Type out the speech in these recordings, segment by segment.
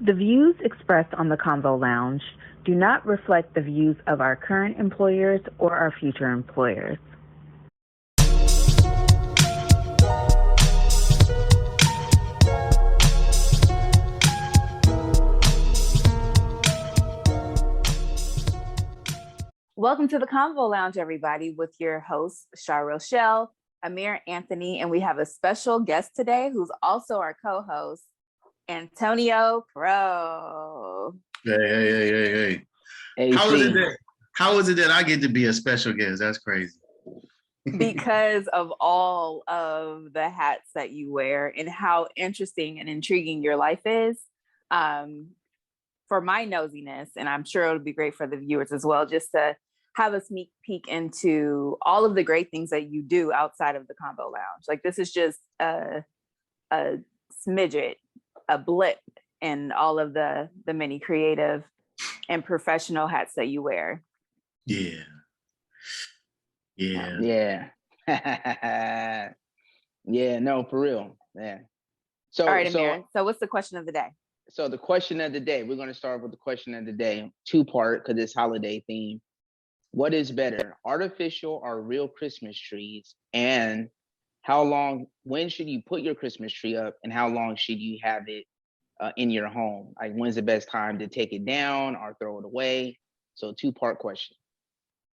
The views expressed on the Convo Lounge do not reflect the views of our current employers or our future employers. Welcome to the Convo Lounge, everybody, with your hosts, Shah Rochelle, Amir Anthony, and we have a special guest today who's also our co-host, Antonio Crowe. Hey. How is it that I get to be a special guest? That's crazy. Because of all of the hats that you wear and how interesting and intriguing your life is. For my nosiness, and I'm sure it'll be great for the viewers as well, just to have a sneak peek into all of the great things that you do outside of the Convo Lounge. Like, this is just a smidget, a blip in all of the many creative and professional hats that you wear. Yeah. No, for real. Yeah. So, all right, Amir. So what's the question of the day? So the question of the day, we're going to start with the question of the day, two-part, because it's holiday theme. What is better, artificial or real Christmas trees? And when should you put your Christmas tree up, and how long should you have it in your home? Like, when's the best time to take it down or throw it away? So two-part question.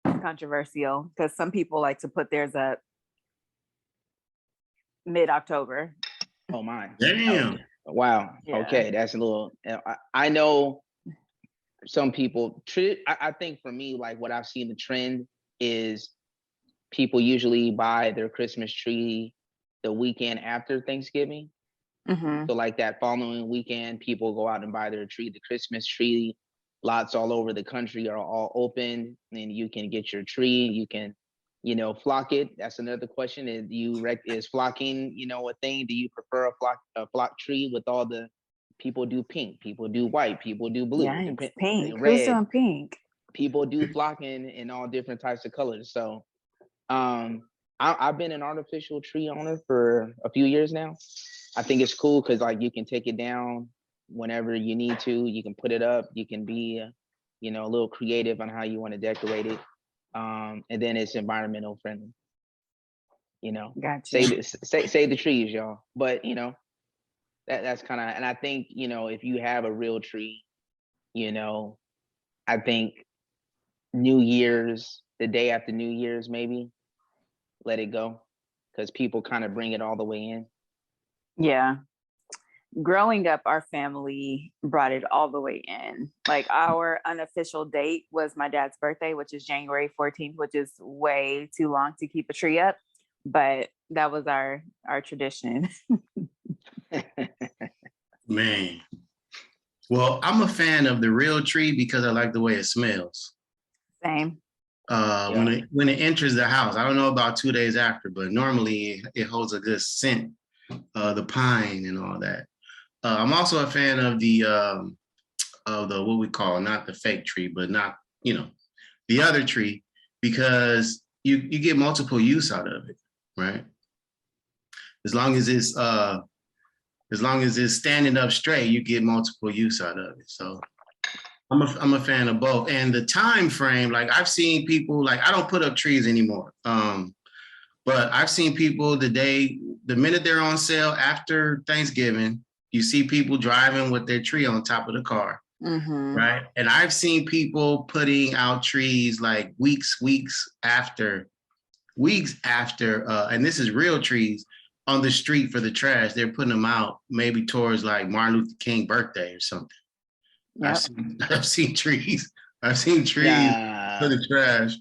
Controversial, because some people like to put theirs up mid-October. Oh, my. Damn. Okay. Wow. Yeah. Okay, that's a little. I know some people. I think for me, like, what I've seen the trend is people usually buy their Christmas tree the weekend after Thanksgiving. Mm-hmm. So, like, that following weekend, people go out and buy their tree. The Christmas tree lots all over the country are all open, and you can get your tree. You can, flock it. That's another question. Is flocking, a thing? Do you prefer a flock tree with all the people do pink, people do white, people do blue, pink, red. Who's doing pink? People do flocking in all different types of colors. So, I've been an artificial tree owner for a few years now. I think it's cool because, like, you can take it down whenever you need to. You can put it up. You can be, a little creative on how you want to decorate it. And then it's environmental friendly. Gotcha. Save the trees, y'all. But that's kind of, and I think if you have a real tree, I think New Year's, the day after New Year's, maybe let it go, because people kind of bring it all the way in. Yeah. Growing up, our family brought it all the way in. Like, our unofficial date was my dad's birthday, which is January 14th, which is way too long to keep a tree up. But that was our tradition. Man. Well, I'm a fan of the real tree because I like the way it smells. Same. When it enters the house, I don't know about 2 days after, but normally it holds a good scent, the pine and all that. I'm also a fan of the what we call, not the fake tree, but not, the other tree, because you get multiple use out of it, right? As long as it's standing up straight, you get multiple use out of it. So I'm a fan of both. And the time frame, like, I've seen people, like, I don't put up trees anymore. But I've seen people the minute they're on sale after Thanksgiving, you see people driving with their tree on top of the car, right? And I've seen people putting out trees like weeks after, and this is real trees, on the street for the trash. They're putting them out maybe towards, like, Martin Luther King birthday or something. Yep. I've seen trees. For the trash.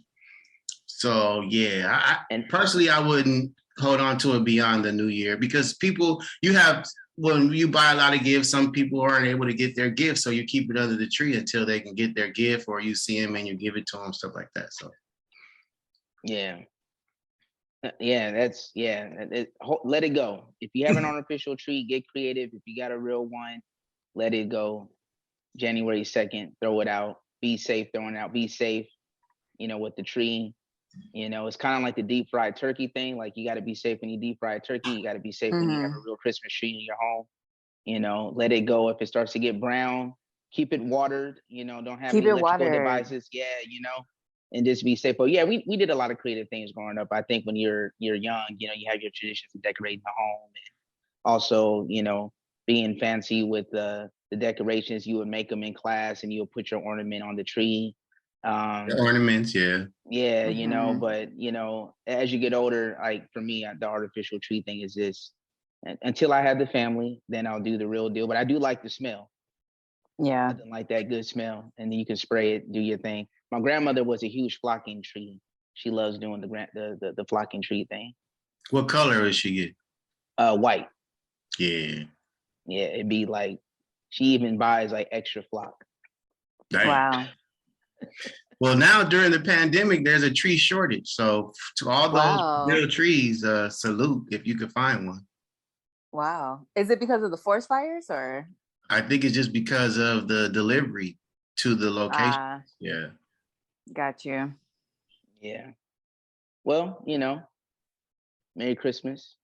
So yeah, and personally, I wouldn't hold on to it beyond the new year, because when you buy a lot of gifts, some people aren't able to get their gift, so you keep it under the tree until they can get their gift, or you see them and you give it to them, stuff like that. So let it go. If you have an artificial tree, get creative. If you got a real one, let it go. January 2nd, throw it out. Be safe throwing it out. Be safe, with the tree. It's kind of like the deep fried turkey thing. Like, you got to be safe when you deep fried turkey. You got to be safe when you have a real Christmas tree in your home. let it go. If it starts to get brown, keep it watered, don't have Keep any it electrical watered. devices. Yeah, and just be safe. But yeah, we did a lot of creative things growing up. I think when you're young, you have your traditions of decorating the home, and also, being fancy with the decorations. You would make them in class, and you would put your ornament on the tree. The ornaments, yeah. Yeah, but as you get older, like for me, the artificial tree thing is this. Until I have the family, then I'll do the real deal. But I do like the smell. Yeah. Nothing like that good smell. And then you can spray it, do your thing. My grandmother was a huge flocking tree. She loves doing the flocking tree thing. What color does she get? White. Yeah. Yeah, it'd be like, she even buys like extra flock. Dang. Wow. Well, now during the pandemic, there's a tree shortage. So to all those real trees, salute if you could find one. Wow. Is it because of the forest fires or? I think it's just because of the delivery to the location. Yeah. Got you. Yeah. Well, Merry Christmas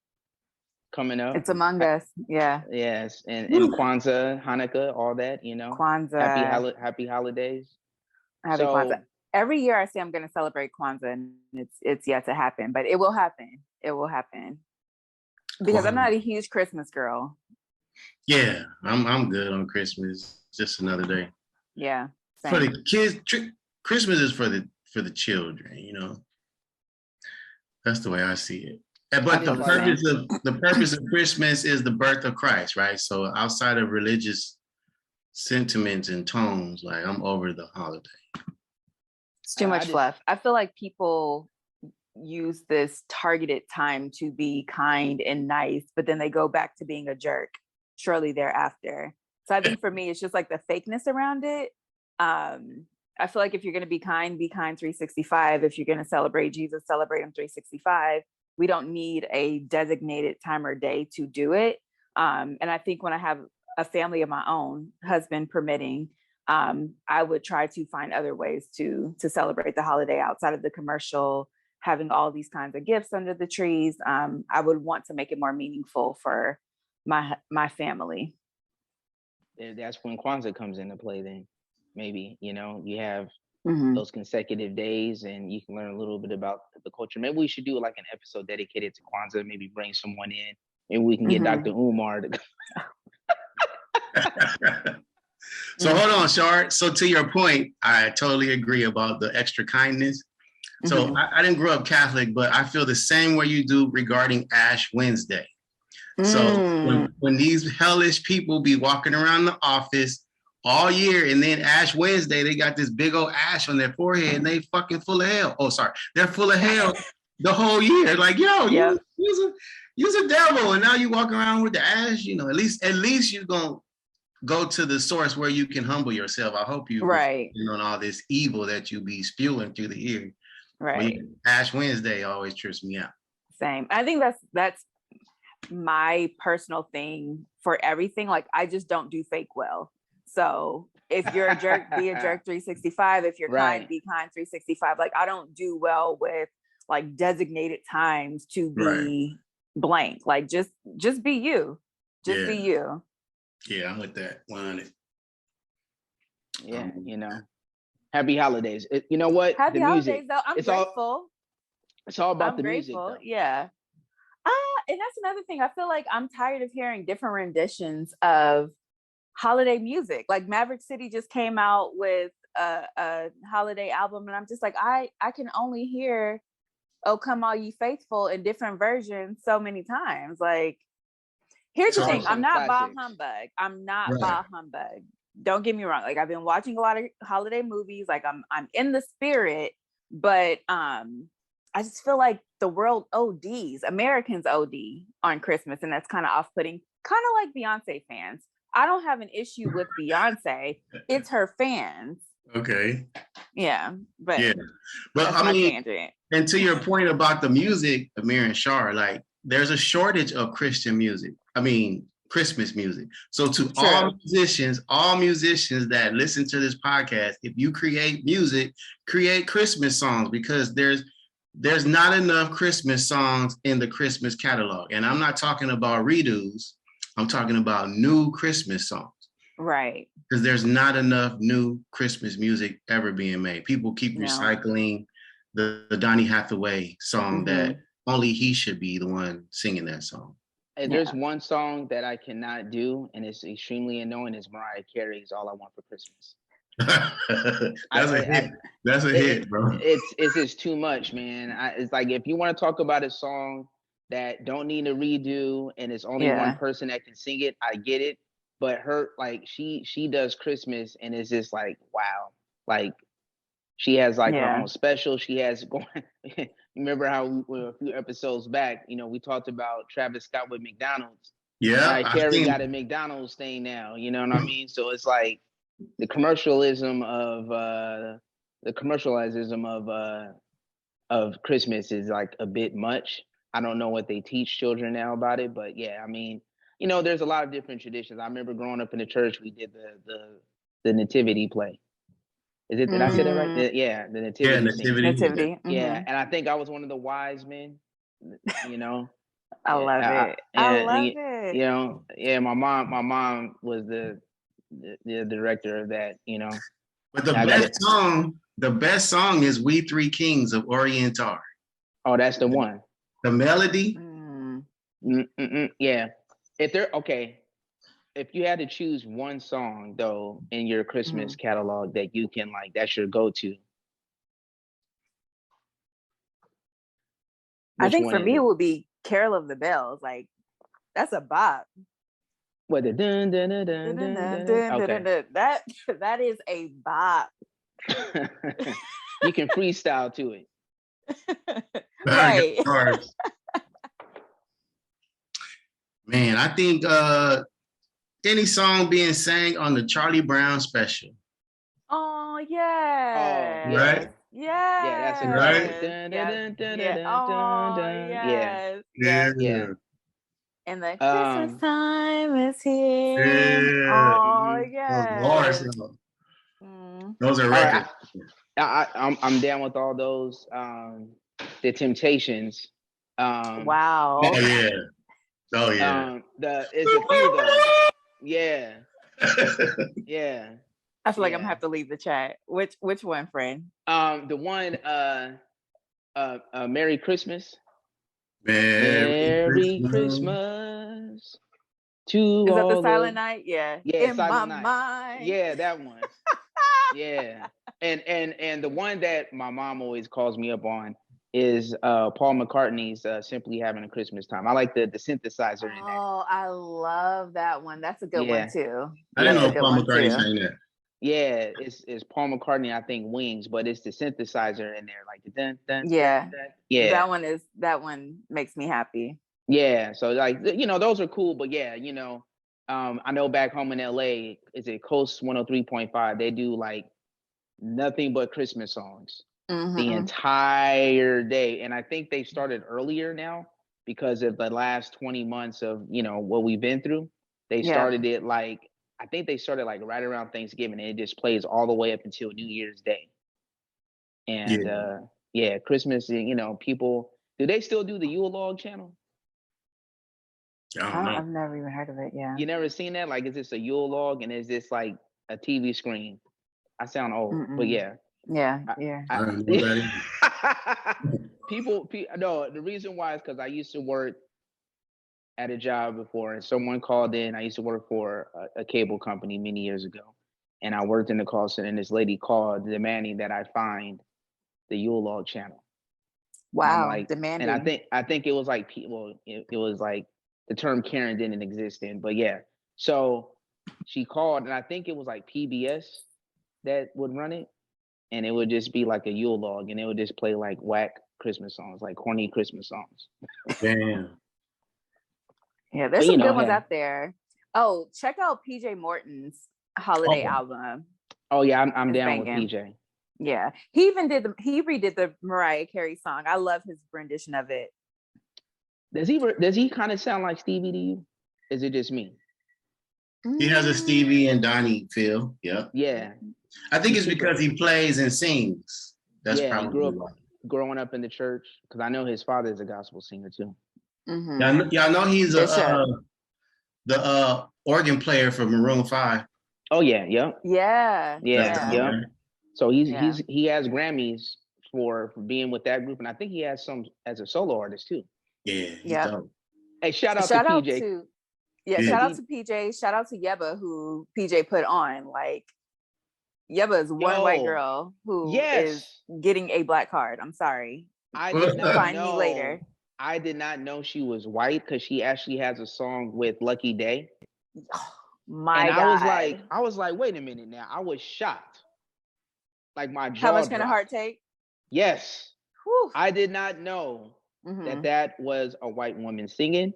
coming up. It's among us. Yeah. Yes. And Kwanzaa, Hanukkah, all that, Kwanzaa. Happy holidays. Happy Kwanzaa. Every year I say I'm going to celebrate Kwanzaa, and it's yet to happen, but it will happen. It will happen. Because I'm not a huge Christmas girl. Yeah, I'm good on Christmas. Just another day. Yeah. Same. For the kids, Christmas is for the children, That's the way I see it. But the purpose of Christmas is the birth of Christ, right? So outside of religious sentiments and tones, like I'm over the holiday. It's too much fluff. I feel like people use this targeted time to be kind and nice, but then they go back to being a jerk shortly thereafter. So I think for me, it's just like the fakeness around it. I feel like if you're going to be kind 365. If you're going to celebrate Jesus, celebrate him 365. We don't need a designated time or day to do it. And I think when I have a family of my own, husband permitting, I would try to find other ways to celebrate the holiday outside of the commercial, having all these kinds of gifts under the trees. I would want to make it more meaningful for my family. That's when Kwanzaa comes into play then. Maybe, you have those consecutive days and you can learn a little bit about the culture. Maybe we should do like an episode dedicated to Kwanzaa, maybe bring someone in. Maybe we can get Dr. Umar to So hold on, Shar. So to your point, I totally agree about the extra kindness. So I didn't grow up Catholic, but I feel the same way you do regarding Ash Wednesday. So when these hellish people be walking around the office all year, and then Ash Wednesday, they got this big old ash on their forehead, and they fucking full of hell. Oh, sorry, they're full of hell the whole year. Like, yo, you's a devil, and now you walk around with the ash. At least you gonna go to the source where you can humble yourself. I hope you on all this evil that you be spewing through the year. Right. Ash Wednesday always trips me out. Same. I think that's my personal thing for everything. Like, I just don't do fake well. So if you're a jerk, be a jerk 365. If you're kind, be kind 365. Like, I don't do well with like designated times to be blank. Like, just be you. Just be you. Yeah, I'm with that. 100. Yeah, happy holidays. You know what? Happy holidays, though. I'm grateful. It's all about the music, though. Yeah. And that's another thing. I feel like I'm tired of hearing different renditions of holiday music. Like Maverick City just came out with a holiday album, and I'm just like, I can only hear "Oh Come All Ye Faithful" in different versions so many times. Like, here's the thing: I'm not bah humbug. I'm not bah humbug. Don't get me wrong. Like, I've been watching a lot of holiday movies. Like, I'm in the spirit, but I just feel like the world ODs, Americans OD on Christmas, and that's kind of off-putting. Kind of like Beyonce fans. I don't have an issue with Beyonce. It's her fans. Okay. Yeah, but I mean, and to your point about the music, Amir and Shar, like, there's a shortage of Christian music. I mean, Christmas music. So to all musicians that listen to this podcast, if you create music, create Christmas songs, because there's not enough Christmas songs in the Christmas catalog. And I'm not talking about redos. I'm talking about new Christmas songs. Right. Because there's not enough new Christmas music ever being made. People keep recycling the Donny Hathaway song that only he should be the one singing that song. And there's one song that I cannot do, and it's extremely annoying. Is Mariah Carey's "All I Want for Christmas." That's a hit. That's a hit, bro. It's just too much, man. It's like, if you want to talk about a song that don't need a redo and it's only one person that can sing it, I get it. But her, like, she does Christmas, and it's just like, wow. Like, she has like her own special. She has going. Remember how a few episodes back, we talked about Travis Scott with McDonald's. Yeah, Mariah Carey got a McDonald's thing now. You know what I mean? So it's like the commercialism of Christmas is like a bit much. I don't know what they teach children now about it, but yeah, I mean, there's a lot of different traditions. I remember growing up in the church, we did the nativity play. Did I say that right? The nativity. Yeah, nativity. Yeah, and I think I was one of the wise men. I love it. I love it. Yeah, my mom was the director of that. But the best song is "We Three Kings of Orient Are." Oh, that's the one. The melody. Yeah. If you had to choose one song though in your Christmas catalog that you can that's your go-to. I think for me it would be Carol of the Bells. Like, that's a bop. What the dun dun dun dun dun dun? Okay. That is a bop. You can freestyle to it. Right. Man, I think any song being sang on the Charlie Brown special. Oh yeah. Oh, right. Yeah. Yeah, that's a right. Yeah. And the Christmas time is here. Yeah. Oh yeah. Those are records. I'm down with all those. The Temptations. Wow. Oh yeah. Oh yeah. It's a few though. Yeah. Yeah. I feel like I'm gonna have to leave the chat. Which one, friend? The one Merry Christmas. Merry Christmas to Is that all the Silent Night? Yeah. Yeah, in Silent my Night. mind. Yeah, that one. Yeah. And the one that my mom always calls me up on is Paul McCartney's Simply Having a Christmas Time. I like the synthesizer in there. Oh, I love that one. That's a good one too. I didn't know Paul McCartney sang that. Yeah, it's Paul McCartney, I think, Wings, but it's the synthesizer in there, like the dun dun. Yeah. Dun, dun. Yeah. That one makes me happy. Yeah. So like, those are cool, but yeah, I know back home in LA, is it Coast 103.5? They do like nothing but Christmas songs the entire day. And I think they started earlier now because of the last 20 months of, what we've been through. They started it I think they started right around Thanksgiving, and it just plays all the way up until New Year's Day. And Christmas, people, do they still do the Yule Log channel? I've never even heard of it. Yeah. You never seen that? Like, is this a Yule Log, and is this like a TV screen? I sound old, but yeah. Yeah. No, the reason why is because I used to work at a job before, and someone called in. I used to work for a cable company many years ago, and I worked in the call center, and this lady called demanding that I find the Yule Log channel. Wow, demanding. And I think it was like, it was like the term Karen didn't exist then, but yeah. So she called, and I think it was like PBS that would run it, and it would just be like a Yule Log, and it would just play like whack Christmas songs, like corny Christmas songs. Damn. Yeah, there's some good ones out there. Oh, check out PJ Morton's holiday album. Oh yeah, I'm down with PJ. Yeah, he redid the Mariah Carey song. I love his rendition of it. Does he kind of sound like Stevie to you? Is it just me? He has a Stevie and Donnie feel. Yep. Yeah. I think it's because he plays and sings. That's probably growing up in the church, because I know his father is a gospel singer too. Y'all know he's the organ player for Maroon 5. Oh yeah, yeah. Yeah. So he has Grammys for being with that group, and I think he has some as a solo artist too. Yeah. Dope. Hey, shout out to PJ. Shout out to PJ. Shout out to Yebba, who PJ put on. Like, Yebba is one white girl who is getting a black card. I'm sorry. I did not find know. Me later. I did not know she was white because she actually has a song with Lucky Day. My God. I was like, wait a minute now. I was shocked. Like my jaw How much dropped. can a heart take? Yes. Whew. I did not know that was a white woman singing.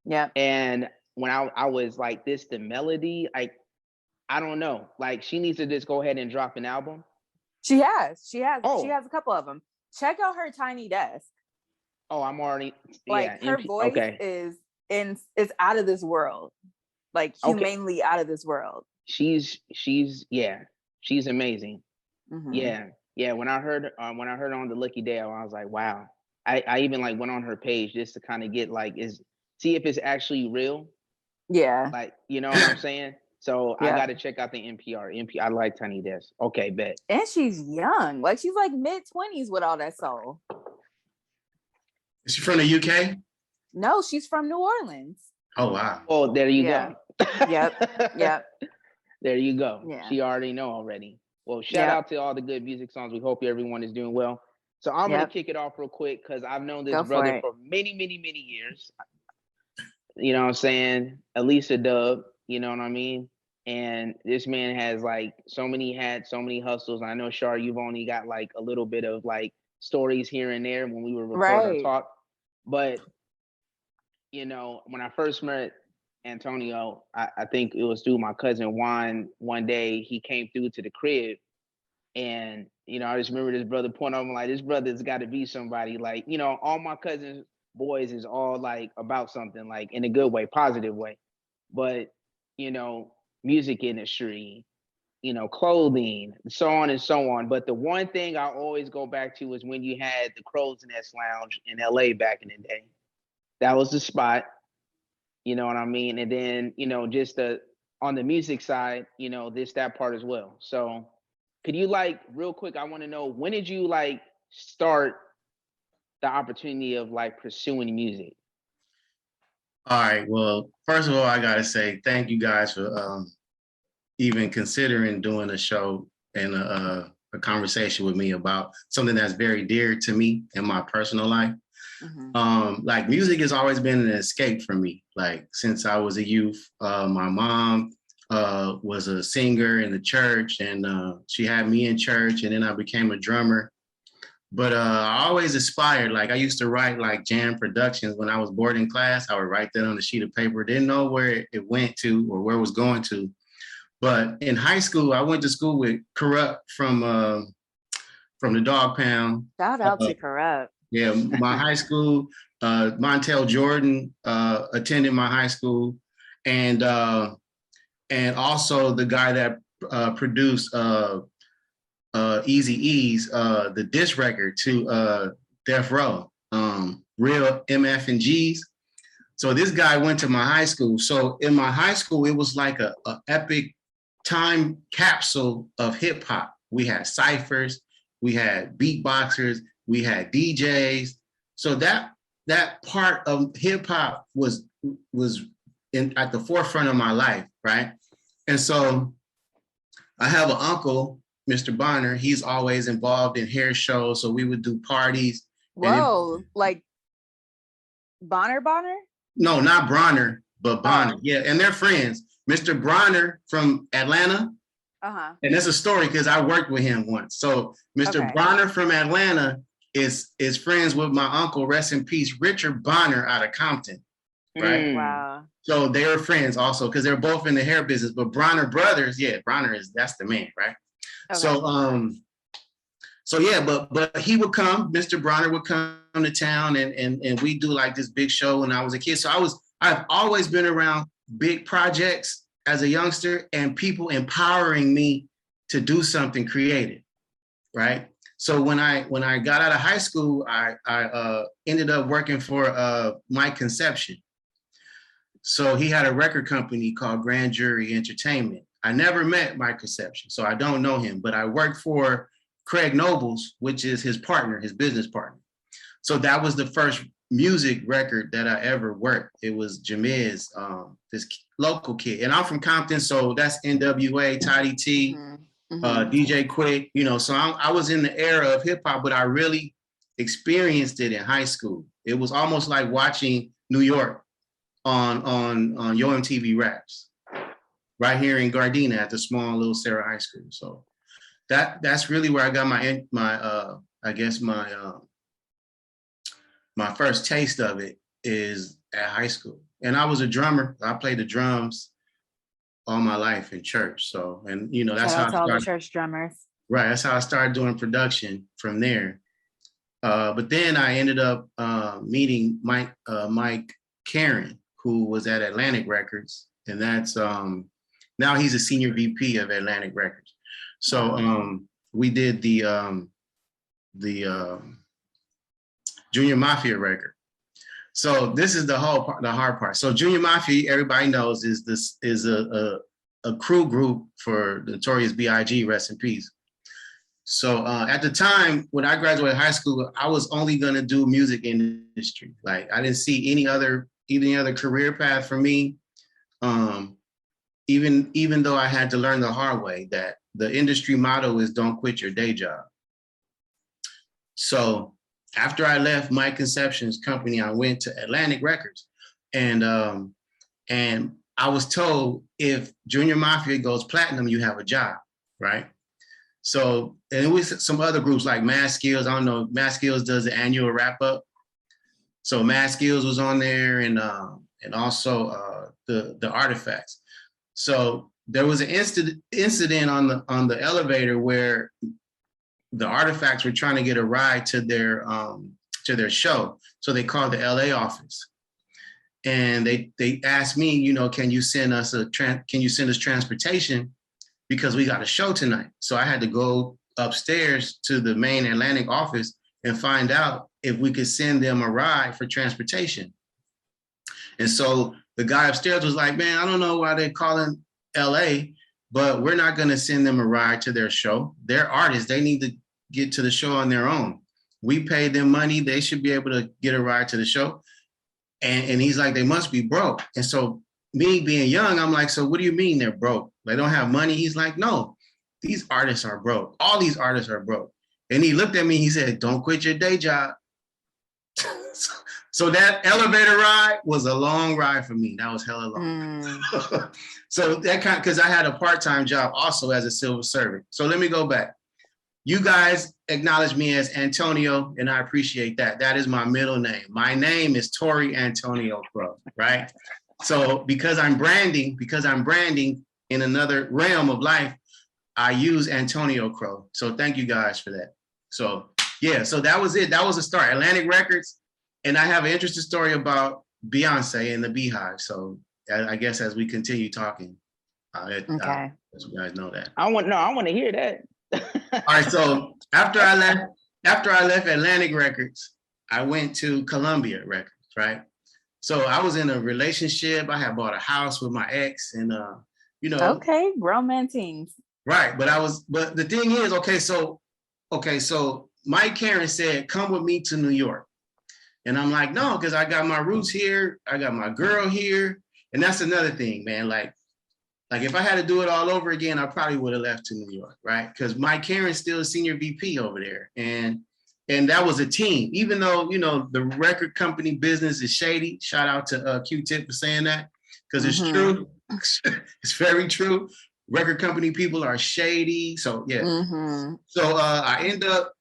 Yeah. And when I was like, this the melody, like, I don't know. Like, she needs to just go ahead and drop an album. She has. She has a couple of them. Check out her Tiny Desk. Oh, I'm already her voice is out of this world. Like, humanely out of this world. She's amazing. Yeah. When I heard her on the Lucky Day, I was like, wow. I even like went on her page just to kind of get like see if it's actually real. Yeah. Like, you know what I'm saying? So I got to check out the NPR. I like Tiny Desk. Okay, bet. And she's young. Like, she's like mid-20s with all that soul. Is she from the UK? No, she's from New Orleans. Oh, wow. Oh, there you go. Yep. There you go. Yeah. She already know already. Well, shout out to all the good music songs. We hope everyone is doing well. So I'm going to kick it off real quick because I've known this brother for many, many, many years. You know what I'm saying? Elisa Dub, you know what I mean? And this man has like so many hats, so many hustles. And I know, Shar, you've only got like a little bit of like stories here and there when we were recording our talk. But, you know, when I first met Antonio, I think it was through my cousin Juan. One day he came through to the crib, and you know, I just remember this brother pointing out, like, this brother's got to be somebody. Like, you know, all my cousins' boys is all like about something, like in a good way, positive way. But you know, music industry, you know, clothing, so on and so on. But the one thing I always go back to is when you had the Crow's Nest Lounge in LA back in the day. That was the spot. You know what I mean? And then, you know, just on the music side, you know, that part as well. So could you like real quick, I want to know, when did you like start the opportunity of like pursuing music? All right. Well, first of all, I got to say thank you guys for even considering doing a show and a conversation with me about something that's very dear to me in my personal life. Like, music has always been an escape for me. Like, since I was a youth, my mom was a singer in the church, and she had me in church, and then I became a drummer. But I always aspired. Like, I used to write like jam productions when I was bored in class. I would write that on a sheet of paper. Didn't know where it went to or where it was going to. But in high school, I went to school with Corrupt from the Dog Pound. Shout out to Corrupt. Yeah, my high school, Montel Jordan attended my high school, and also the guy that produced Eazy-E's the diss record to Death Row, Real MF and G's. So this guy went to my high school. So in my high school, it was like a epic time capsule of hip hop. We had ciphers, we had beatboxers, we had DJs. So that part of hip hop was at the forefront of my life, right? And so I have an uncle, Mr. Bronner. He's always involved in hair shows, so we would do parties. Whoa, like Bonner? No, not Bronner, but Bonner. Yeah, and they're friends. Mr. Bronner from Atlanta. And that's a story because I worked with him once. So Mr. Bronner from Atlanta is friends with my uncle, rest in peace, Richard Bonner out of Compton, right? Wow. So they were friends also because they're both in the hair business. But Bronner Brothers, Bronner that's the man, right? Okay. So yeah, but he would come, Mr. Bronner would come to town and we do like this big show when I was a kid. So I've always been around big projects as a youngster and people empowering me to do something creative, right? So when I got out of high school, I ended up working for Mike Conception. So he had a record company called Grand Jury Entertainment. I never met Mike Conception, so I don't know him, but I worked for Craig Nobles, which is his partner, his business partner. So that was the first music record that I ever worked. It was Jamez, this local kid. And I'm from Compton, so that's NWA, Tidy T, DJ Quick, you know, so I was in the era of hip hop, but I really experienced it in high school. It was almost like watching New York on Yo MTV Raps, right here in Gardena at the small little Sarah High School. So that's really where I got my first taste of it is at high school. And I was a drummer. I played the drums all my life in church. So, and you know, that's how I started. All the church drummers. Right. That's how I started doing production from there. But then I ended up meeting Mike Karen, who was at Atlantic Records. And that's now he's a senior VP of Atlantic Records. So we did the Junior Mafia record. So this is the hard part. So Junior Mafia, everybody knows, is a crew group for the Notorious B.I.G., rest in peace. So at the time when I graduated high school, I was only gonna do music industry. Like I didn't see any other career path for me. Even though I had to learn the hard way that the industry motto is don't quit your day job. So after I left Mike Conception's company, I went to Atlantic Records, and I was told if Junior Mafia goes platinum, you have a job, right? So, and it was some other groups like Mad Skills. I don't know, Mad Skills does the annual wrap up. So Mad Skills was on there, and also the Artifacts. So there was an incident on the elevator where the Artifacts were trying to get a ride to their show. So they called the LA office, and they asked me, you know, can you send us transportation because we got a show tonight. So I had to go upstairs to the main Atlantic office and find out if we could send them a ride for transportation. And so the guy upstairs was like, man, I don't know why they're calling LA, but we're not going to send them a ride to their show. They're artists. They need to get to the show on their own. We paid them money. They should be able to get a ride to the show. And he's like, they must be broke. And so me being young, I'm like, so what do you mean they're broke? They don't have money? He's like, no, these artists are broke. All these artists are broke. And he looked at me, he said, don't quit your day job. So that elevator ride was a long ride for me. That was hella long. So that because I had a part-time job also as a civil servant. So let me go back. You guys acknowledge me as Antonio, and I appreciate that. That is my middle name. My name is Tori Antonio Crowe, right? So because I'm branding in another realm of life, I use Antonio Crowe. So thank you guys for that. So yeah, so that was it. That was the start. Atlantic Records. And I have an interesting story about Beyonce and the Beehive. So I guess as we continue talking, okay, as you guys know that. I want to hear that. All right. So after I left Atlantic Records, I went to Columbia Records, right? So I was in a relationship. I had bought a house with my ex, and you know. Okay, romancing. Right, but the thing is, so Mike Karen said, "Come with me to New York." And I'm like, no, because I got my roots here. I got my girl here. And that's another thing, man. Like if I had to do it all over again, I probably would have left to New York, right? Because Mike Karen's still a senior VP over there. And that was a team. Even though, you know, the record company business is shady. Shout out to Q-Tip for saying that. Because it's true. It's very true. Record company people are shady. So, yeah. So I end up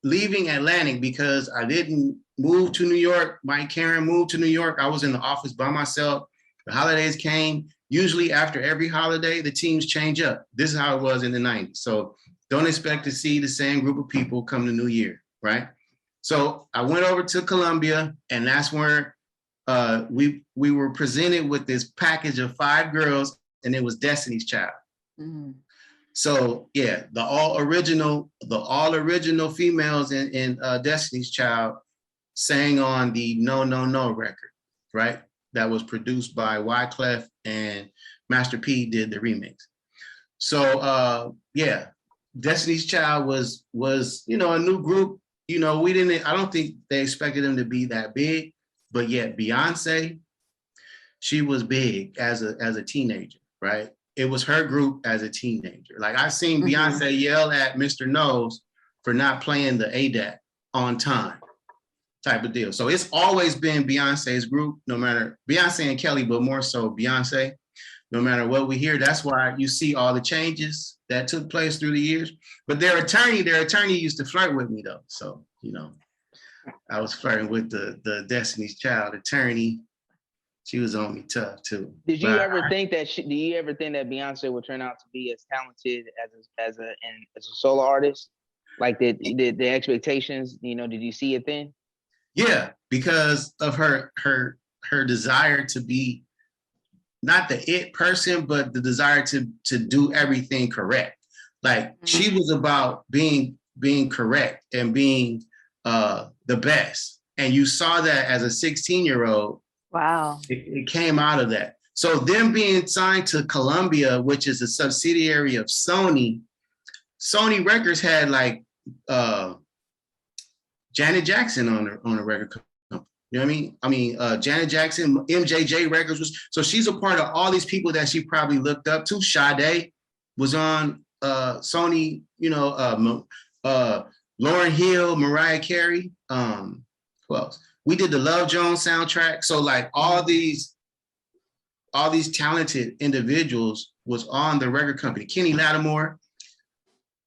leaving Atlantic because I didn't move to New York. Mike Karen moved to New York. I was in the office by myself. The holidays came. Usually after every holiday, the teams change up. This is how it was in the 90s. So don't expect to see the same group of people come to New Year, right? So I went over to Columbia, and that's where we were presented with this package of 5 girls, and it was Destiny's Child. So yeah, the all original females in Destiny's Child sang on the No No No record, right? that was produced by Wyclef, and Master P did the remix. So yeah, Destiny's Child was a new group. I don't think they expected them to be that big, but yet Beyonce, she was big as a teenager, right? It was her group as a teenager. Like I've seen Beyonce yell at Mr. Nose for not playing the ADAT on time, type of deal. So it's always been Beyonce's group, no matter Beyonce and Kelly, but more so Beyonce. No matter what we hear, that's why you see all the changes that took place through the years. But their attorney used to flirt with me though. So, I was flirting with the Destiny's Child attorney. She was on me tough too. Do you ever think that Beyonce would turn out to be as talented as a solo artist? Like the expectations, did you see it then? Yeah, because of her desire to be not the it person, but the desire to do everything correct. Like she was about being correct and being the best. And you saw that as a 16-year-old. Wow. It came out of that. So them being signed to Columbia, which is a subsidiary of Sony Records had like Janet Jackson on the record company. You know what I mean? Janet Jackson, MJJ Records so she's a part of all these people that she probably looked up to. Sade was on Sony, Lauryn Hill, Mariah Carey. Who else? We did the Love Jones soundtrack. So like all these talented individuals was on the record company. Kenny Lattimore.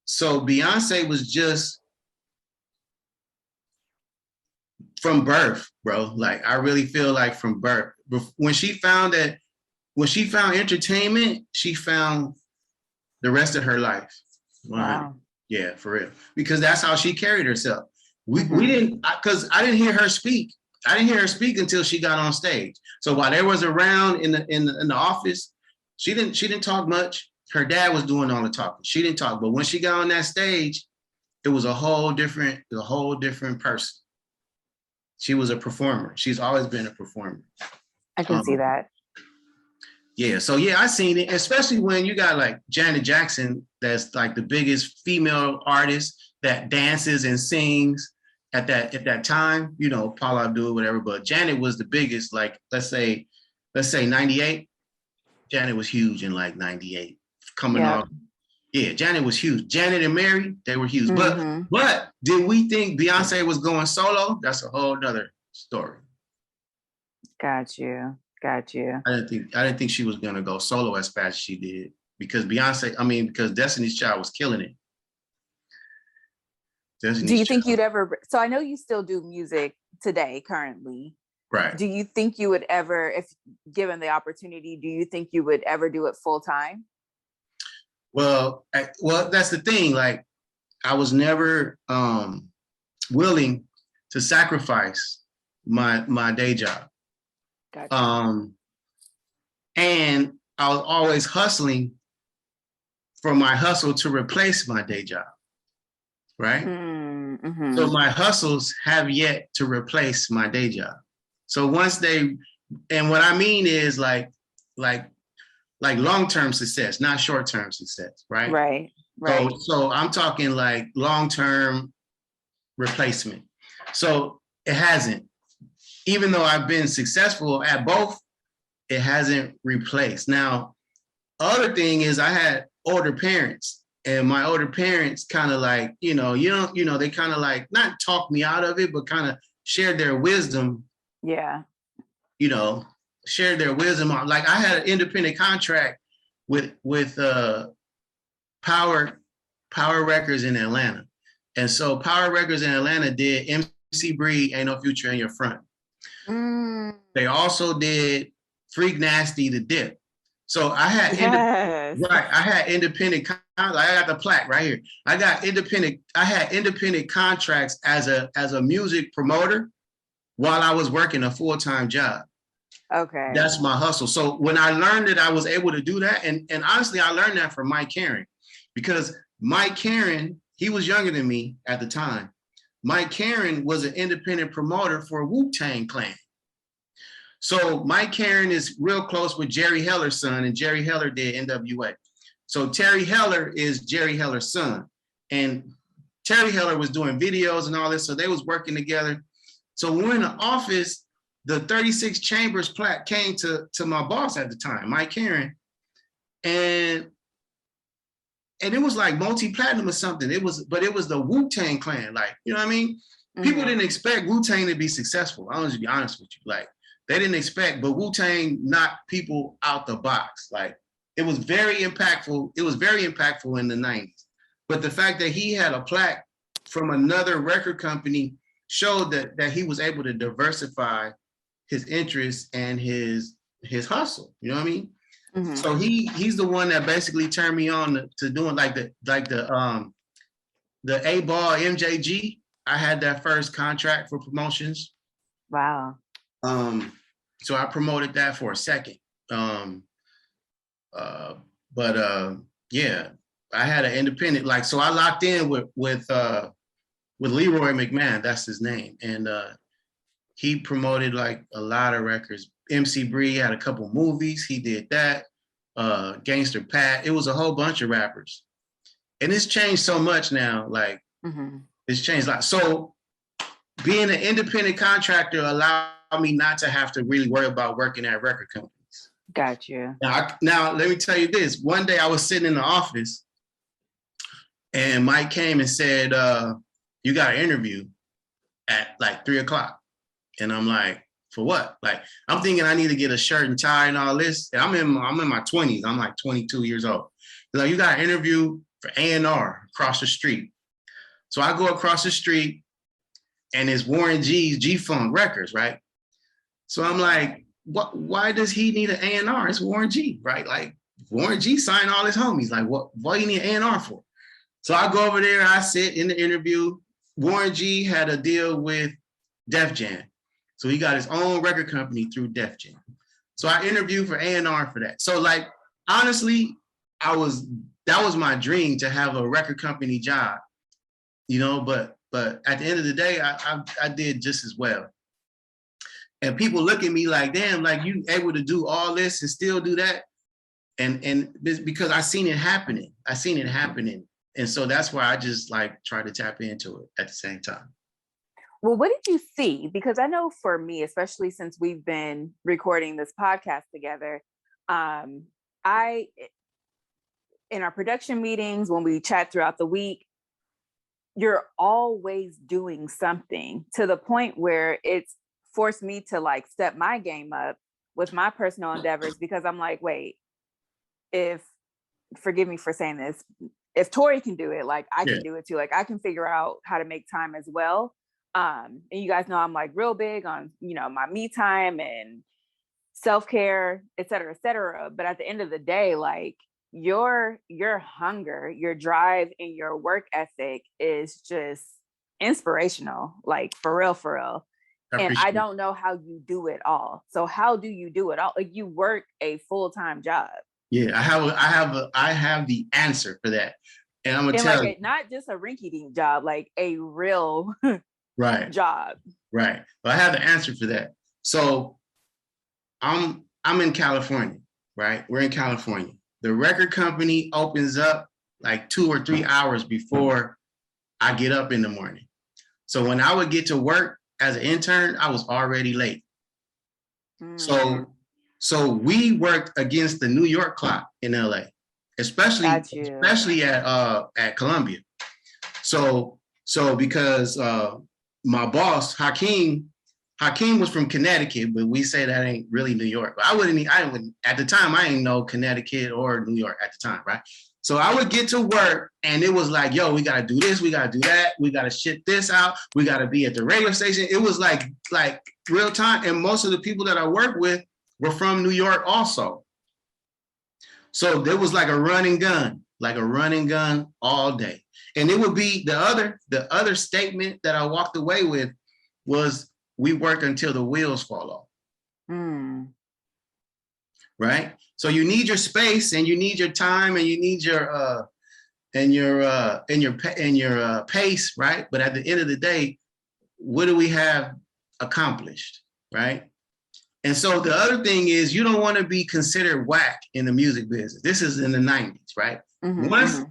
So Beyonce was just from birth, bro. Like I really feel like from birth. When she found entertainment, she found the rest of her life. Wow. Yeah, for real. Because that's how she carried herself. We didn't, because I didn't hear her speak. I didn't hear her speak until she got on stage. So while there was around in the office, she didn't talk much. Her dad was doing all the talking. She didn't talk, but when she got on that stage, it was a whole different person. She was a performer. She's always been a performer. I can see that. Yeah, so yeah, I seen it, especially when you got like Janet Jackson, that's like the biggest female artist that dances and sings at that time. Paula Abdul, whatever, but Janet was the biggest. Like let's say 98. Janet was huge in like 98. Coming off. Yeah, Janet was huge. Janet and Mary, they were huge. But did we think Beyonce was going solo? That's a whole nother story. Got you. I didn't think she was gonna go solo as fast as she did because because Destiny's Child was killing it. Do you think you'd ever? So I know you still do music today, currently. Right. Do you think you would ever, if given the opportunity, do you think you would ever do it full time? Well, that's the thing. Like, I was never willing to sacrifice my day job. Gotcha. And I was always hustling for my hustle to replace my day job. Right? Mm-hmm. So my hustles have yet to replace my day job. So and what I mean is like long-term success, not short-term success, right? Right. So I'm talking like long-term replacement. So it hasn't. Even though I've been successful at both, it hasn't replaced. Now, other thing is I had older parents, and my older parents kind of like, they kind of like not talk me out of it, but kind of shared their wisdom. Yeah. Shared their wisdom. Like I had an independent contract with Power Records in Atlanta. And so Power Records in Atlanta did MC Breed, Ain't No Future in Your Front. They also did Freak Nasty, The Dip. So I had independent. I got the plaque right here. I had independent contracts as a music promoter while I was working a full-time job. Okay. That's my hustle. So when I learned that I was able to do that, and honestly, I learned that from Mike Karen, because Mike Karen, he was younger than me at the time. Mike Karen was an independent promoter for Wu-Tang Clan. So Mike Karen is real close with Jerry Heller's son, and Jerry Heller did NWA. So Terry Heller is Jerry Heller's son, and Terry Heller was doing videos and all this, so they was working together. So when we're in the office, the 36 Chambers plaque came to my boss at the time, Mike Karen, and it was like multi-platinum or something. It was the Wu-Tang Clan, like, you know what I mean? People didn't expect Wu-Tang to be successful. I'll just be honest with you. Like, they didn't expect, but Wu-Tang knocked people out the box. Like, it was very impactful. It was very impactful in the 90s. But the fact that he had a plaque from another record company showed that he was able to diversify his interests and his hustle. You know what I mean? Mm-hmm. So he's the one that basically turned me on to doing like the A-Ball MJG. I had that first contract for promotions. Wow. So I promoted that for a second. Yeah, I had an independent, like, so I locked in with Leroy McMahon, that's his name. And he promoted like a lot of records. MC Bree had a couple movies, he did that. Gangster Pat, it was a whole bunch of rappers. And it's changed so much now, like, it's changed a lot. So being an independent contractor allowed me not to have to really worry about working at record companies. Got you. Now, let me tell you this. One day I was sitting in the office and Mike came and said, you got an interview at like 3:00. And I'm like, for what? Like, I'm thinking I need to get a shirt and tie and all this. And I'm in my 20s. I'm like 22 years old. He's like, you got an interview for A&R across the street. So I go across the street and it's Warren G's G-Funk Records, right? So I'm like, why does he need an A&R? It's Warren G, right? Like, Warren G signed all his homies. Like, what do you need an A&R for? So I go over there, I sit in the interview. Warren G had a deal with Def Jam. So he got his own record company through Def Jam. So I interviewed for A&R for that. So, like, honestly, that was my dream, to have a record company job, you know, but at the end of the day, I did just as well. And people look at me like, damn, like, you able to do all this and still do that? And because I seen it happening. And so that's why I just like try to tap into it at the same time. Well, what did you see? Because I know for me, especially since we've been recording this podcast together, in our production meetings, when we chat throughout the week, you're always doing something, to the point where it's forced me to like step my game up with my personal endeavors, because I'm like, wait, forgive me for saying this, if Tori can do it, like, I can do it too. Like, I can figure out how to make time as well. And you guys know I'm like real big on, you know, my me time and self-care, et cetera, et cetera. But at the end of the day, like, your hunger, your drive, and your work ethic is just inspirational, like, for real. And I don't know how you do it all. So how do you do it all? Like, you work a full-time job. Yeah, I have the answer for that. And I'm gonna tell you, not just a rinky-dink job, like a real job. Right. But I have the answer for that. So I'm in California, right? We're in California. The record company opens up like 2 or 3 hours before I get up in the morning. So when I would get to work as an intern, I was already late. So we worked against the New York clock in LA, especially at Columbia. So because my boss Hakeem was from Connecticut, but we say that ain't really New York. But I wouldn't at the time, I didn't know Connecticut or New York at the time, right? So I would get to work and it was like, yo, we got to do this, we got to do that, we got to ship this out, we got to be at the radio station. It was like real time. And most of the people that I work with were from New York also. So there was like a running gun all day. And it would be the other statement that I walked away with was, we work until the wheels fall off. Right? So you need your space and you need your time and you need your pace, right? But at the end of the day, what do we have accomplished, right? And so the other thing is you don't want to be considered whack in the music business. This is in the 90s, right?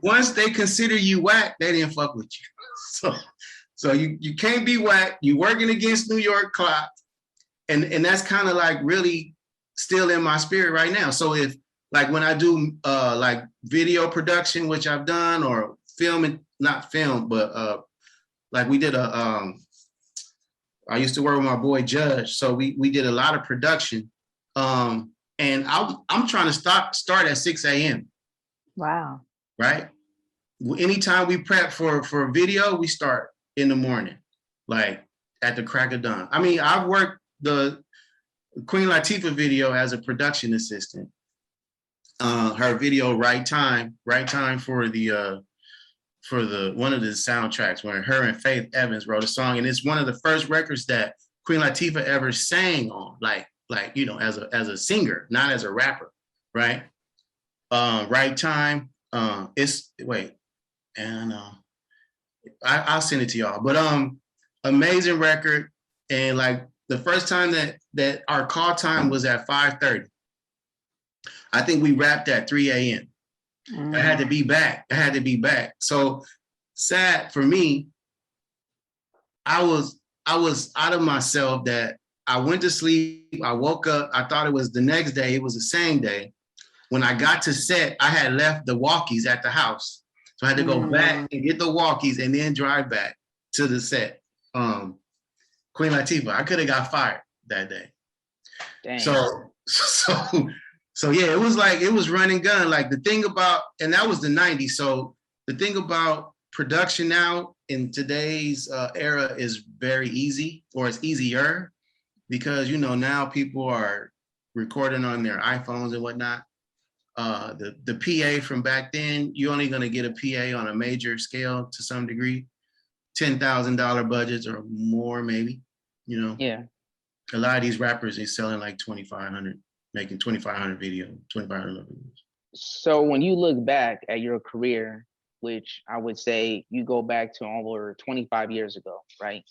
Once they consider you whack, they didn't fuck with you. So you can't be whack. You working against New York clock. And that's kind of like really still in my spirit right now. So if like when I do like video production, which I've done, or not film, but like we did I used to work with my boy Judge. So we did a lot of production. And I'm trying to start at 6 a.m. Wow. Right? Anytime we prep for video, we start in the morning, like at the crack of dawn. I mean, I've worked the Queen Latifah video as a production assistant. Her video Right Time for the one of the soundtracks where her and Faith Evans wrote a song, and it's one of the first records that Queen Latifah ever sang on, like you know, as a singer, not as a rapper, right? Right Time. I'll send it to y'all. But amazing record, and like the first time that our call time was at 5:30. I think we wrapped at 3 a.m. I had to be back. So sad for me. I was out of myself that I went to sleep. I woke up. I thought it was the next day. It was the same day. When I got to set, I had left the walkies at the house. So I had to go back and get the walkies and then drive back to the set. Queen Latifah, I could have got fired that day. Dang. So yeah, it was run and gun. Like the thing about, and that was the 90s. So the thing about production now in today's era is very easy, or it's easier, because, you know, now people are recording on their iPhones and whatnot. The PA from back then, you're only going to get a PA on a major scale to some degree, $10,000 budgets or more, maybe, you know? Yeah. A lot of these rappers are selling like 2,500, making 2,500 videos. So when you look back at your career, which I would say you go back to over 25 years ago, right?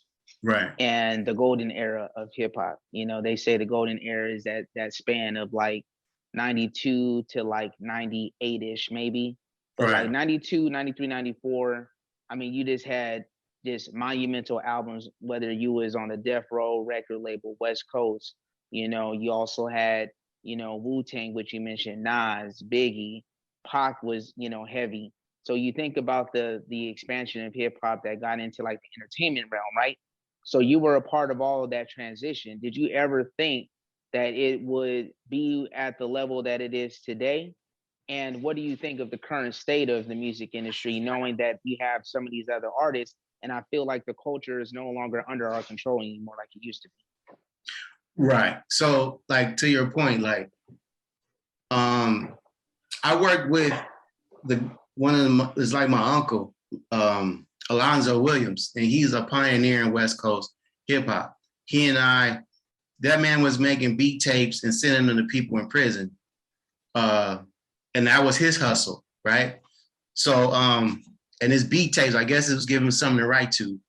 Right. And the golden era of hip hop, you know, they say the golden era is that span of like 92 to like 98-ish maybe. But right. Like 92, 93, 94, I mean, you just had just monumental albums, whether you was on the Death Row record label, West Coast, you know, you also had, you know, Wu-Tang, which you mentioned, Nas, Biggie, Pac was, you know, heavy. So you think about the expansion of hip hop that got into like the entertainment realm, right? So you were a part of all of that transition. Did you ever think that it would be at the level that it is today? And what do you think of the current state of the music industry, knowing that we have some of these other artists, and I feel like the culture is no longer under our control anymore like it used to be? Right. So like to your point, like I worked with it's like my uncle, Alonzo Williams, and he's a pioneer in West Coast hip hop. He and that man was making beat tapes and sending them to people in prison. And that was his hustle, right? So, and his beat tapes, I guess it was giving him something to write to,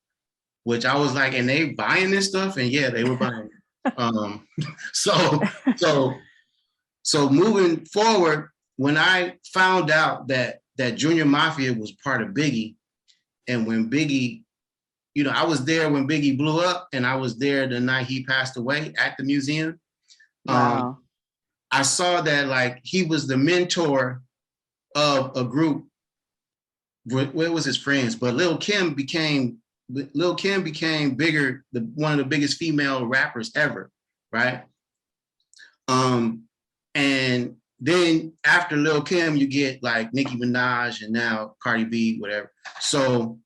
which I was like, and they buying this stuff? And yeah, they were buying it. So moving forward, when I found out that Junior Mafia was part of Biggie, and when Biggie, you know, I was there when Biggie blew up, and I was there the night he passed away at the museum. Wow. I saw that like he was the mentor of a group. What was his friends? But Lil' Kim became bigger, one of the biggest female rappers ever, right? And then after Lil' Kim, you get like Nicki Minaj and now Cardi B, whatever. So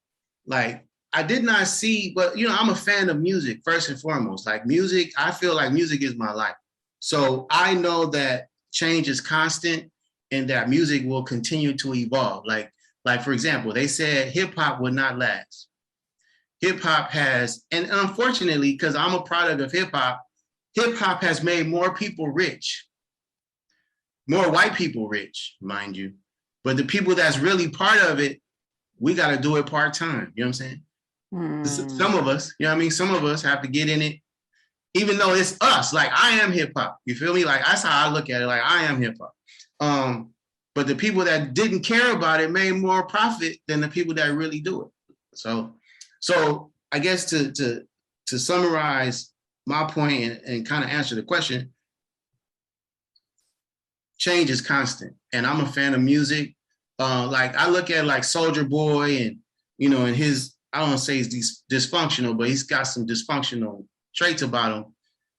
like I did not see, but you know, I'm a fan of music first and foremost. Like music, I feel like music is my life. So I know that change is constant and that music will continue to evolve. Like for example, they said hip hop would not last. Hip hop has, and unfortunately, because I'm a product of hip hop has made more people rich. More white people rich, mind you. But the people that's really part of it, we got to do it part-time. You know what I'm saying? Some of us, you know what I mean? Some of us have to get in it even though it's us, like I am hip hop. You feel me? Like that's how I look at it. Like I am hip hop. But the people that didn't care about it made more profit than the people that really do it. So I guess to summarize my point and kind of answer the question, change is constant, and I'm a fan of music. Like I look at like Soulja Boy, and and his, I don't want to say he's dysfunctional, but he's got some dysfunctional traits about him.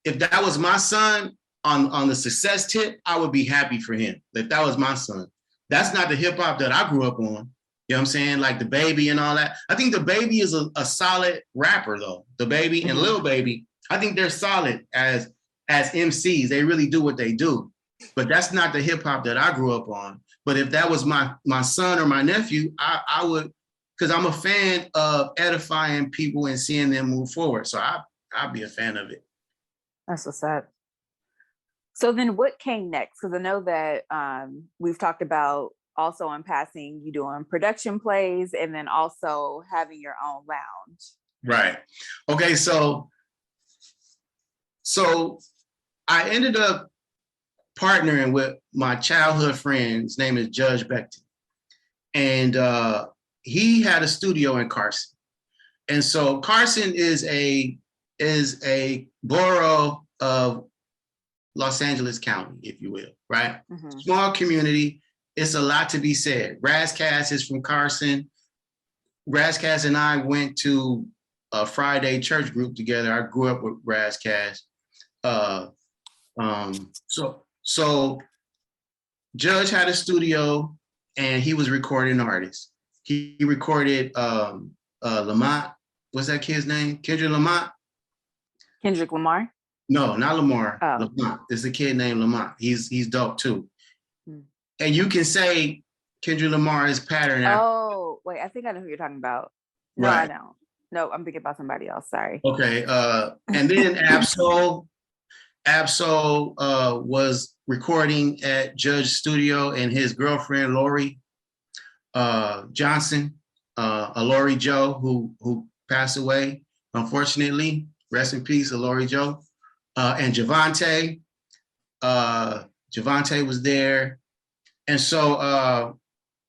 If that was my son on the success tip, I would be happy for him. If that was my son. That's not the hip hop that I grew up on. You know what I'm saying? Like the Baby and all that. I think the Baby is a solid rapper though. The Baby and Lil Baby, I think they're solid as MCs. They really do what they do. But that's not the hip hop that I grew up on. But if that was my son or my nephew, I would, because I'm a fan of edifying people and seeing them move forward. So I'd be a fan of it. That's what's up. So then what came next? Because I know that we've talked about also in passing, you doing production plays and then also having your own lounge. Right. Okay. So I ended up partnering with my childhood friend. His name is Judge Beckton. And he had a studio in Carson. And so Carson is a borough of Los Angeles County, if you will, right? Mm-hmm. Small community. It's a lot to be said. Razzcast is from Carson. Razzcast and I went to a Friday church group together. I grew up with Razzcast. So Judge had a studio and he was recording artists. He recorded Lamont. What's that kid's name? Kendrick Lamont? Kendrick Lamar? No, not Lamar. Oh. Lamont. There's a kid named Lamont. He's dope too. And you can say Kendrick Lamar is pattern after. Oh, wait, I think I know who you're talking about. No, right. I don't. No, I'm thinking about somebody else. Sorry. Okay. And then Absol was recording at Judge Studio, and his girlfriend Lori Johnson, Lori Joe, who passed away, unfortunately. Rest in peace, Lori Joe. And Javante. Javante was there. And so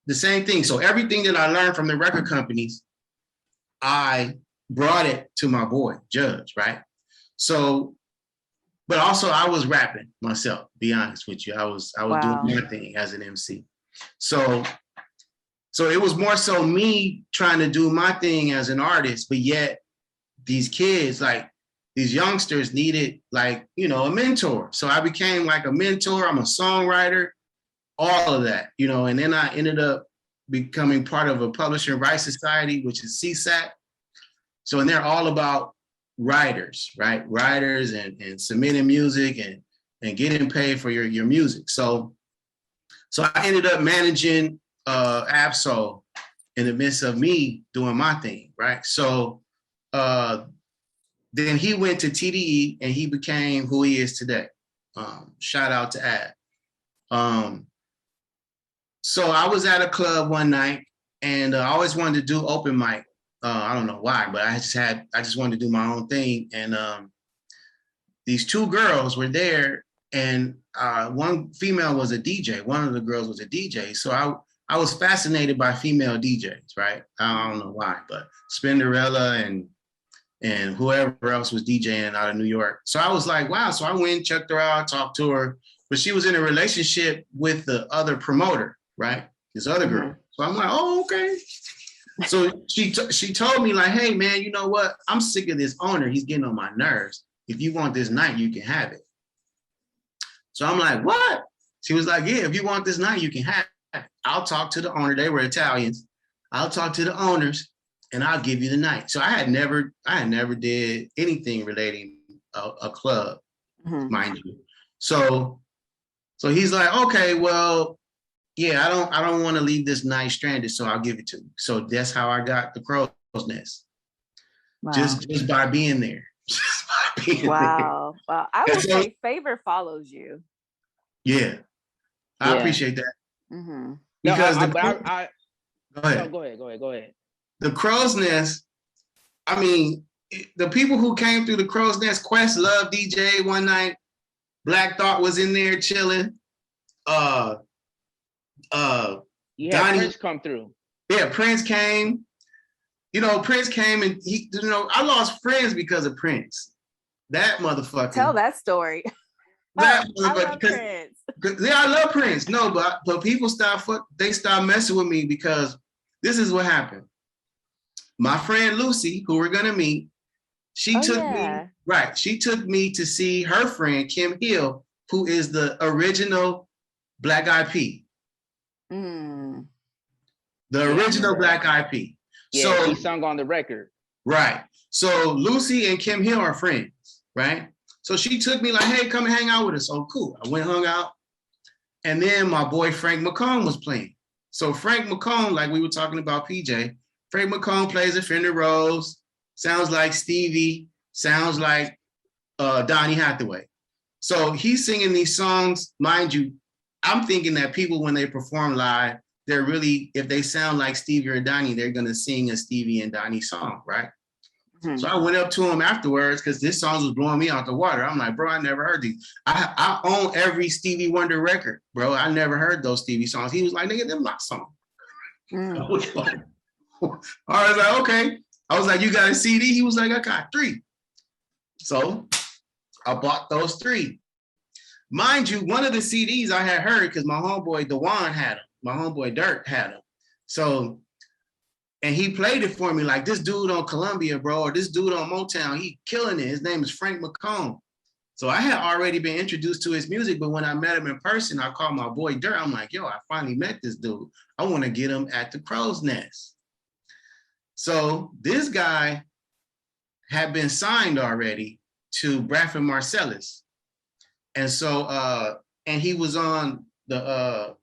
the same thing. So everything that I learned from the record companies, I brought it to my boy, Judge, right? So, but also I was rapping myself, be honest with you. I was wow. doing my thing as an MC. So it was more so me trying to do my thing as an artist, but yet these kids, like these youngsters needed like, a mentor. So I became like a mentor. I'm a songwriter, all of that, and then I ended up becoming part of a publishing rights society, which is CSAC. So, and they're all about writers, right? Writers and submitting music and getting paid for your music. So I ended up managing Absol in the midst of me doing my thing, right? So then he went to TDE and he became who he is today. Shout out to Ad. So I was at a club one night and I always wanted to do open mic. I don't know why, but I just wanted to do my own thing. And these two girls were there, and one female was a DJ. One of the girls was a DJ. So I was fascinated by female DJs, right? I don't know why, but Spinderella and whoever else was DJing out of New York. So I was like, wow. So I went, checked her out, talked to her, but she was in a relationship with the other promoter, right? This other girl. So I'm like, oh, okay. So she told me like, hey man, you know what? I'm sick of this owner. He's getting on my nerves. If you want this night, you can have it. So I'm like, what? She was like, yeah, if you want this night, you can have it. I'll talk to the owner. They were Italians. I'll talk to the owners and I'll give you the night. So I had never did anything relating a club, mind you. So he's like, okay, well, yeah, I don't want to leave this night stranded, so I'll give it to you. So that's how I got the Crow's Nest. Wow. Just by being there. Just by being there. Wow. I would say favor follows you. Yeah. I appreciate that. Mm-hmm. Because go ahead. The Crow's Nest, I mean, the people who came through the Crow's Nest, Quest Love DJ one night, Black Thought was in there chilling. You had Donnie, Prince come through. Yeah, Prince came. You know, Prince came and I lost friends because of Prince. That motherfucker. Tell that story. That I love Prince. Yeah, I love Prince. No, but people stopped messing with me because this is what happened. My friend Lucy, who we're gonna meet, she took me to see her friend Kim Hill, who is the original Black Eyed Peas. The original Black Eyed Peas. Yeah, so she sung on the record. Right. So Lucy and Kim Hill are friends, right? So she took me like, hey, come and hang out with us. Oh, cool. I went hung out. And then my boy Frank McComb was playing. So Frank McComb, like we were talking about PJ, Frank McComb plays a Fender Rose, sounds like Stevie, sounds like Donny Hathaway. So he's singing these songs. Mind you, I'm thinking that people, when they perform live, they're really, if they sound like Stevie or Donny, they're going to sing a Stevie and Donny song, right? Mm-hmm. So I went up to him afterwards because this song was blowing me out the water. I'm like, bro, I never heard these. I own every Stevie Wonder record, bro. I never heard those Stevie songs. He was like, nigga, them my songs. I was like, okay. I was like, you got a CD? He was like, I got 3. So I bought those 3. Mind you, one of the CDs I had heard because my homeboy Dewan had them. My homeboy Dirk had them. So, and he played it for me like, this dude on Columbia, bro, or this dude on Motown, he killing it. His name is Frank McComb. So I had already been introduced to his music, but when I met him in person, I called my boy Dirk. I'm like, yo, I finally met this dude. I want to get him at the Crow's Nest. So this guy had been signed already to Bradford Marsalis. And so, and he was on the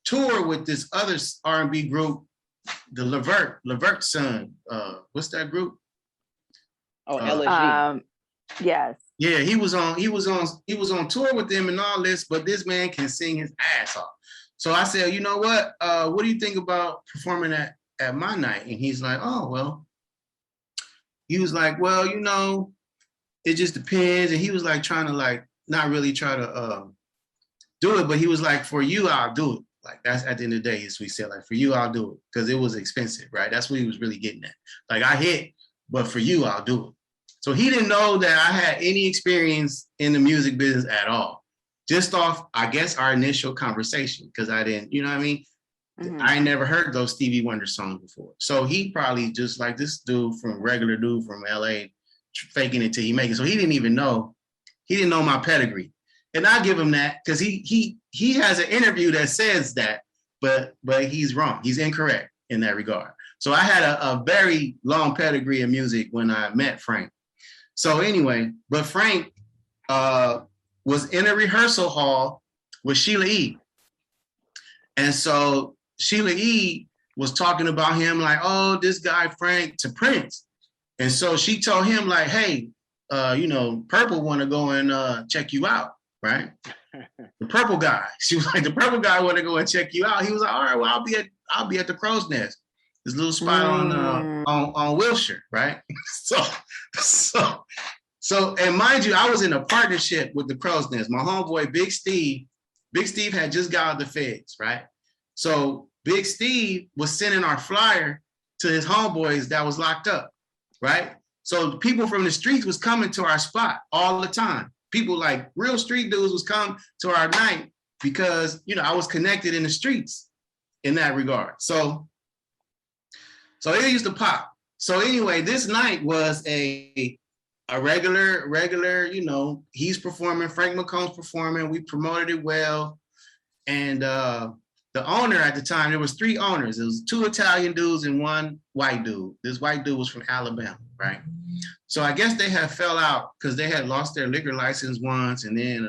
tour with this other R&B group, the Levert's son. What's that group? Oh, LSG. Yes. Yeah, he was on tour with them and all this, but this man can sing his ass off. So I said, you know what? What do you think about performing at my night? And he's like, oh, well. He was like, well, you know, it just depends. And he was like trying to like not really try to do it, but he was like, for you, I'll do it. Like that's at the end of the day, as we said, like for you, I'll do it because it was expensive, right? That's what he was really getting at. Like I hit, but for you, I'll do it. So he didn't know that I had any experience in the music business at all. Just off, I guess, our initial conversation, because I didn't, you know what I mean? Mm-hmm. I never heard those Stevie Wonder songs before. So he probably just like this regular dude from LA, faking it till he make it. So he didn't know my pedigree. And I give him that because he has an interview that says that, but he's wrong. He's incorrect in that regard. So I had a very long pedigree of music when I met Frank. So anyway, but Frank was in a rehearsal hall with Sheila E. And so Sheila E. was talking about him like, oh, this guy Frank to Prince. And so she told him like, hey, you know, Purple want to go and check you out. Right, the Purple guy. She was like, the Purple guy want to go and check you out. He was like, all right, well, I'll be at the Crow's Nest, this little spot on Wilshire, right? So, and mind you, I was in a partnership with the Crow's Nest. My homeboy Big Steve had just got out of the feds, right? So Big Steve was sending our flyer to his homeboys that was locked up, right? So people from the streets was coming to our spot all the time. People like real street dudes was come to our night because, you know, I was connected in the streets in that regard. So it used to pop. So anyway, this night was a regular, you know, he's performing, Frank McComb's performing, we promoted it well. And the owner at the time, there was 3 owners. It was 2 Italian dudes and 1 white dude. This white dude was from Alabama, right? So I guess they had fell out because they had lost their liquor license once, and then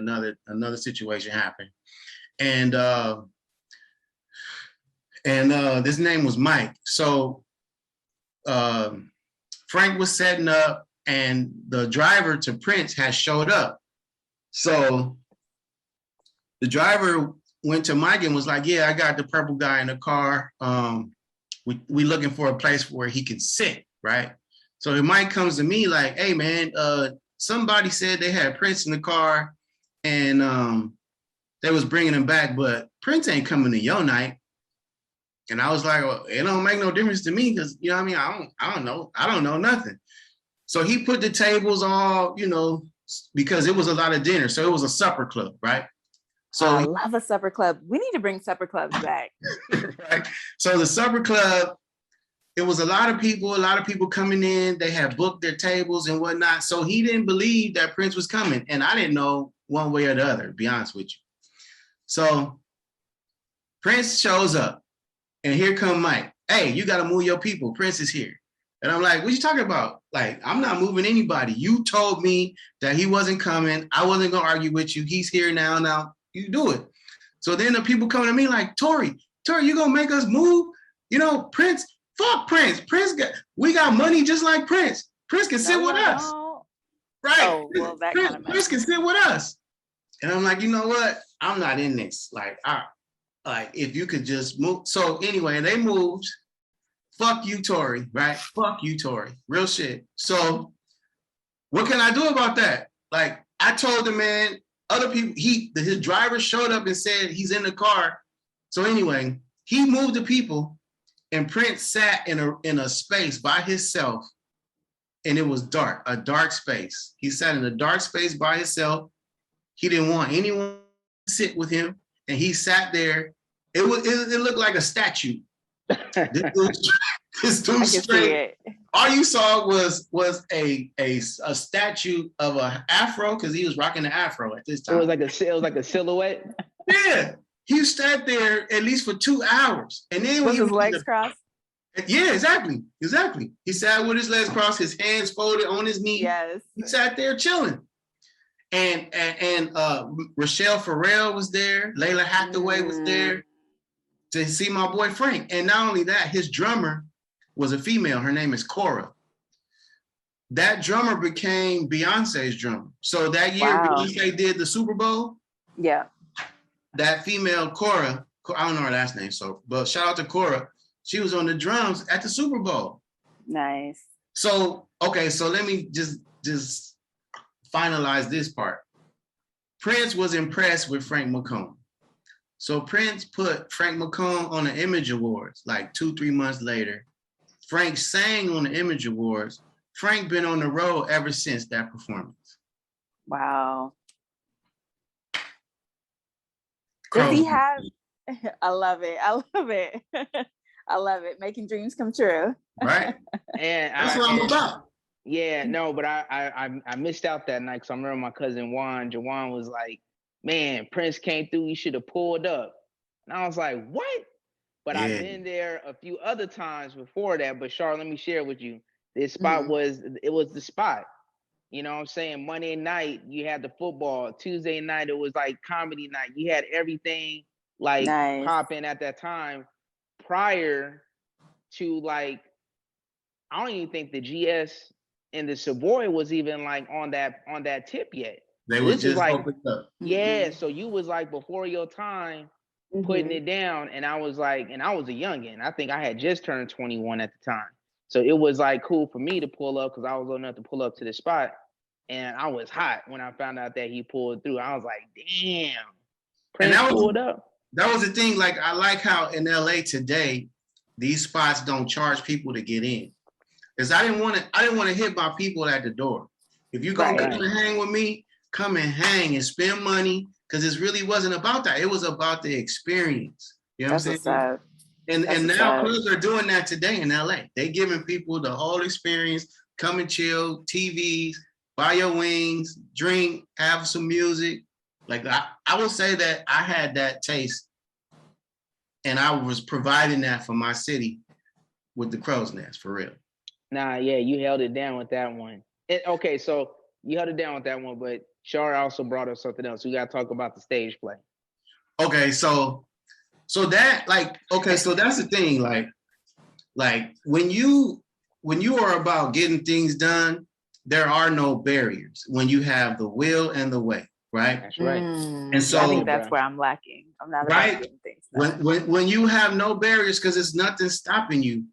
another situation happened. And this name was Mike. So Frank was setting up, and the driver to Prince had showed up. So the driver went to Mike and was like, yeah, I got the Purple guy in the car. We looking for a place where he can sit, right? So if Mike comes to me like, hey man, somebody said they had Prince in the car and they was bringing him back, but Prince ain't coming to your night. And I was like, well, it don't make no difference to me because, you know what I mean? I don't know nothing. So he put the tables all, you know, because it was a lot of dinner. So it was a supper club, right? So I love a supper club. We need to bring supper clubs back. Right. So the supper club, it was a lot of people coming in. They had booked their tables and whatnot. So he didn't believe that Prince was coming. And I didn't know one way or the other, to be honest with you. So Prince shows up. And here come Mike. Hey, you got to move your people. Prince is here. And I'm like, what you talking about? Like, I'm not moving anybody. You told me that he wasn't coming. I wasn't going to argue with you. He's here now. Now you do it. So then the people coming to me like, Tori, you going to make us move? You know, Prince, fuck Prince. We got money just like Prince. Prince can sit with us. Right. Oh, well, that kind of Prince can sit with us. And I'm like, you know what? I'm not in this. Like, if you could just move. So anyway, they moved. Fuck you, Tori, right? Fuck you, Tori. Real shit. So what can I do about that? Like, I told the man, other people, his driver showed up and said he's in the car. So anyway, he moved the people and Prince sat in a space by himself and it was dark, a dark space. He sat in a dark space by himself. He didn't want anyone to sit with him and he sat there. It looked like a statue. This dude straight. All you saw was a statue of a afro because he was rocking the afro at this time. It was like a silhouette. Yeah, he sat there at least for 2 hours, and then with his legs crossed. Yeah, exactly. He sat with his legs crossed, his hands folded on his knee. Yes, he sat there chilling. And Rochelle Farrell was there. Layla Hathaway was there to see my boy Frank. And not only that, his drummer was a female. Her name is Cora. That drummer became Beyonce's drummer. So that year Beyonce did the Super Bowl. Yeah. That female Cora, I don't know her last name, but shout out to Cora. She was on the drums at the Super Bowl. Nice. So, okay, so let me just finalize this part. Prince was impressed with Frank McComb. So Prince put Frank McComb on the Image Awards like 2-3 months later. Frank sang on the Image Awards. Frank been on the road ever since that performance. Wow. Does he have, I love it. I love it. Making dreams come true. Right? And that's what I'm about. Yeah, no, but I missed out that night because I remember my cousin Juan. Jawan was like, man, Prince came through, he should have pulled up. And I was like, what? But I've been there a few other times before that. But Char, let me share with you. This spot was the spot. You know what I'm saying? Monday night, you had the football. Tuesday night, it was like comedy night. You had everything like popping at that time prior to like, I don't even think the GS and the Savoy was even like on that tip yet. They was just like, opened up. Yeah, so you was like before your time putting it down, and I was a youngin'. I think I had just turned 21 at the time. So it was like cool for me to pull up because I was old enough to pull up to the spot. And I was hot when I found out that he pulled through. I was like, damn. Prince pulled up. That was the thing. Like, I like how in LA today, these spots don't charge people to get in. Because I didn't want to hit my people at the door. If you're gonna come and hang with me, come and hang and spend money. Because it really wasn't about that. It was about the experience. You know what I'm saying? And now clubs are doing that today in LA. They giving people the whole experience. Come and chill, TVs, buy your wings, drink, have some music. Like I will say that I had that taste, and I was providing that for my city with the Crow's Nest for real. Nah, yeah, you held it down with that one. Okay, so you held it down with that one, but Shar also brought up something else. We got to talk about the stage play. Okay, so that so that's the thing. Like when you are about getting things done, there are no barriers when you have the will and the way, right? That's right. And so I think that's where I'm lacking. I'm not right. Getting things done. When you have no barriers, because it's nothing stopping you.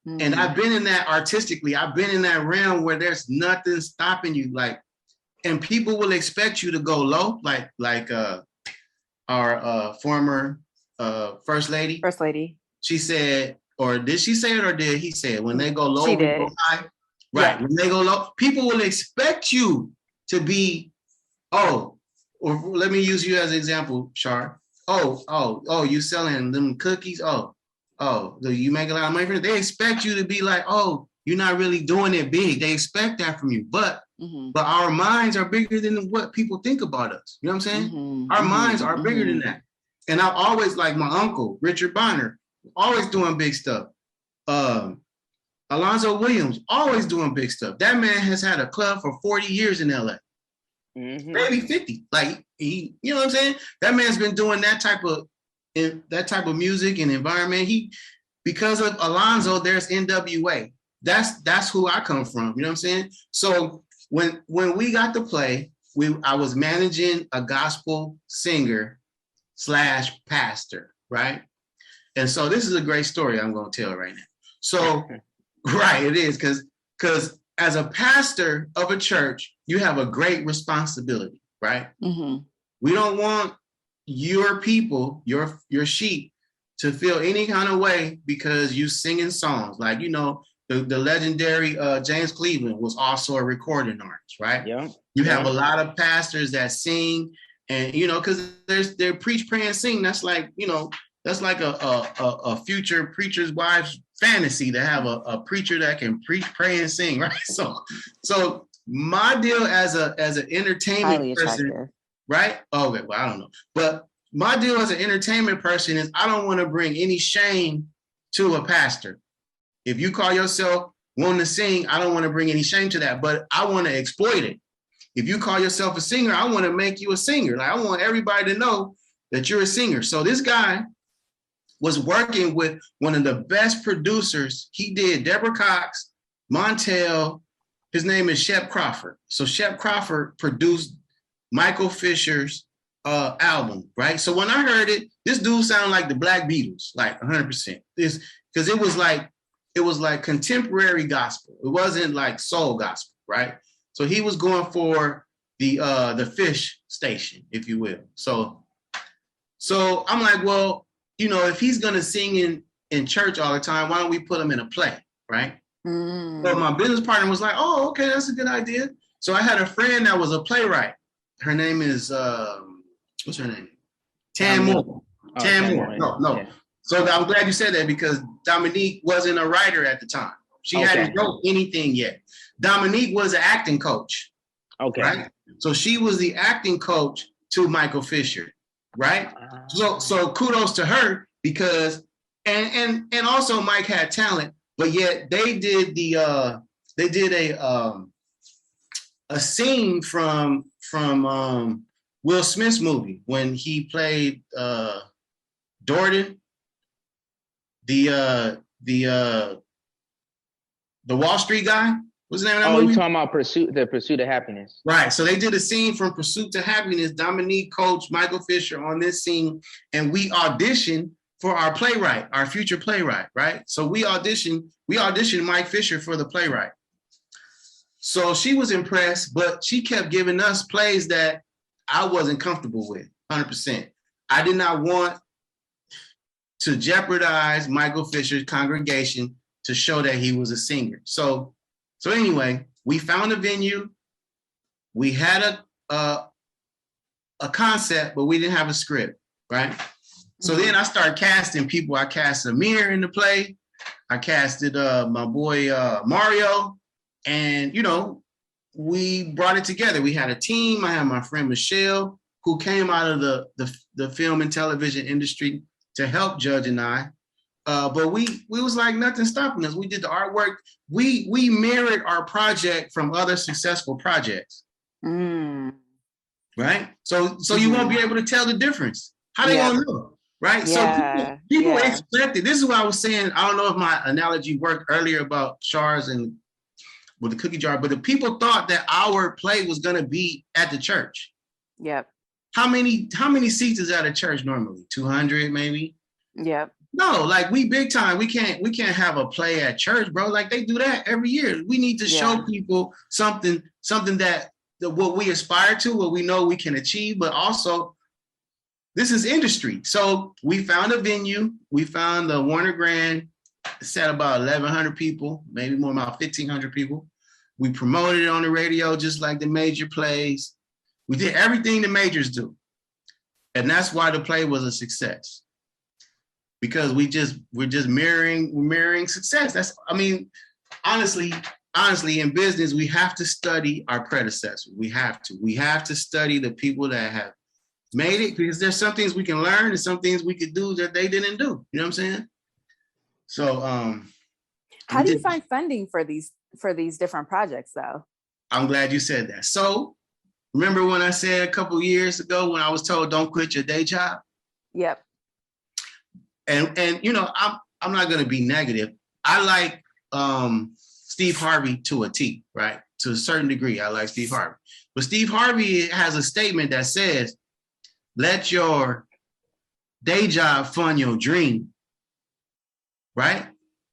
And I've been in that artistically. I've been in that realm where there's nothing stopping you. Like, and people will expect you to go low, like our former first lady. First lady. She said, or did she say it, or did he say it? When they go low, she we did. go high. Right. Yeah. When they go low, people will expect you to be, or let me use you as an example, Shar. You selling them cookies? Do you make a lot of money from it? They expect you to be like, you're not really doing it big. They expect that from you. But our minds are bigger than what people think about us. You know what I'm saying? Our minds are bigger than that. And I've always, like my uncle, Richard Bronner, always doing big stuff. Alonzo Williams, always doing big stuff. That man has had a club for 40 years in LA. Maybe 50. Like, you know what I'm saying? That man's been doing that type of music and environment. Because of Alonzo, there's NWA. That's who I come from. You know what I'm saying? So when we got to play, I was managing a gospel singer / pastor, right? And so this is a great story I'm going to tell right now. So, right, it is, because as a pastor of a church, you have a great responsibility, right? We don't want your people, your sheep, to feel any kind of way because you singing songs. Like, the legendary James Cleveland was also a recording artist, right? Yeah. You have a lot of pastors that sing, and because they preach, pray, and sing. That's like, that's like a future preacher's wife's fantasy to have a preacher that can preach, pray, and sing, right? So my deal as an entertainment person, right? Okay, well, I don't know, but my deal as an entertainment person is I don't want to bring any shame to a pastor. If you call yourself wanting to sing, I don't want to bring any shame to that, but I want to exploit it. If you call yourself a singer, I want to make you a singer. Like, I want everybody to know that you're a singer. So this guy was working with one of the best producers. He did Deborah Cox, Montel. His name is Shep Crawford. So Shep Crawford produced Michael Fisher's album, right? So when I heard it, this dude sounded like the Black Beatles, like 100%. Because it was like contemporary gospel. It wasn't like soul gospel, right? So he was going for the Fish station, if you will. So I'm like, well, if he's gonna sing in church all the time, why don't we put him in a play, right? So my business partner was like, oh, okay, that's a good idea. So I had a friend that was a playwright. Her name is what's her name? Tam Moore. Tam Moore. No. Yeah. So I'm glad you said that, because Dominique wasn't a writer at the time. She hadn't wrote anything yet. Dominique was an acting coach. Okay. Right? So she was the acting coach to Michael Fisher, right? So kudos to her, because and also Mike had talent, but yet they did a scene from Will Smith's movie when he played Jordan, the Wall Street guy. What's the name of that movie? You're talking about The Pursuit of Happiness. Right. So they did a scene from Pursuit to Happiness. Dominique coached Michael Fisher on this scene, and we auditioned for our playwright, our future playwright, right? So we auditioned Mike Fisher for the playwright. So she was impressed, but she kept giving us plays that I wasn't comfortable with, 100%. I did not want to jeopardize Michael Fisher's congregation to show that he was a singer. So anyway, we found a venue. We had a concept, but we didn't have a script, right? So then I started casting people. I cast Amir in the play. I casted my boy Mario, and we brought it together. We had a team. I had my friend Michelle, who came out of the film and television industry, to help Judge and I. But we was like, nothing stopping us. We did the artwork. We mirrored our project from other successful projects. Right? So you won't be able to tell the difference. How they gonna know? Right? Yeah. So people expected. This is what I was saying. I don't know if my analogy worked earlier about Shar's and with the cookie jar, but the people thought that our play was gonna be at the church. Yep. How many seats is at a church normally? 200 maybe? Yep. No, like we big time. We can't have a play at church, bro. Like they do that every year. We need to show people something that what we aspire to, what we know we can achieve, but also this is industry. So we found a venue. We found the Warner Grand. It sat about 1,100 people, maybe more, about 1,500 people. We promoted it on the radio just like the major plays. We did everything the majors do. And that's why the play was a success. Because we're just mirroring success. Honestly, in business, we have to study our predecessors. We have to study the people that have made it, because there's some things we can learn and some things we could do that they didn't do. You know what I'm saying? So, how do you find funding for these different projects, though? I'm glad you said that. So, remember when I said a couple years ago when I was told don't quit your day job? Yep. And you know, I'm not gonna be negative. I like Steve Harvey to a T, right? To a certain degree, I like Steve Harvey. But Steve Harvey has a statement that says, "Let your day job fund your dream." Right?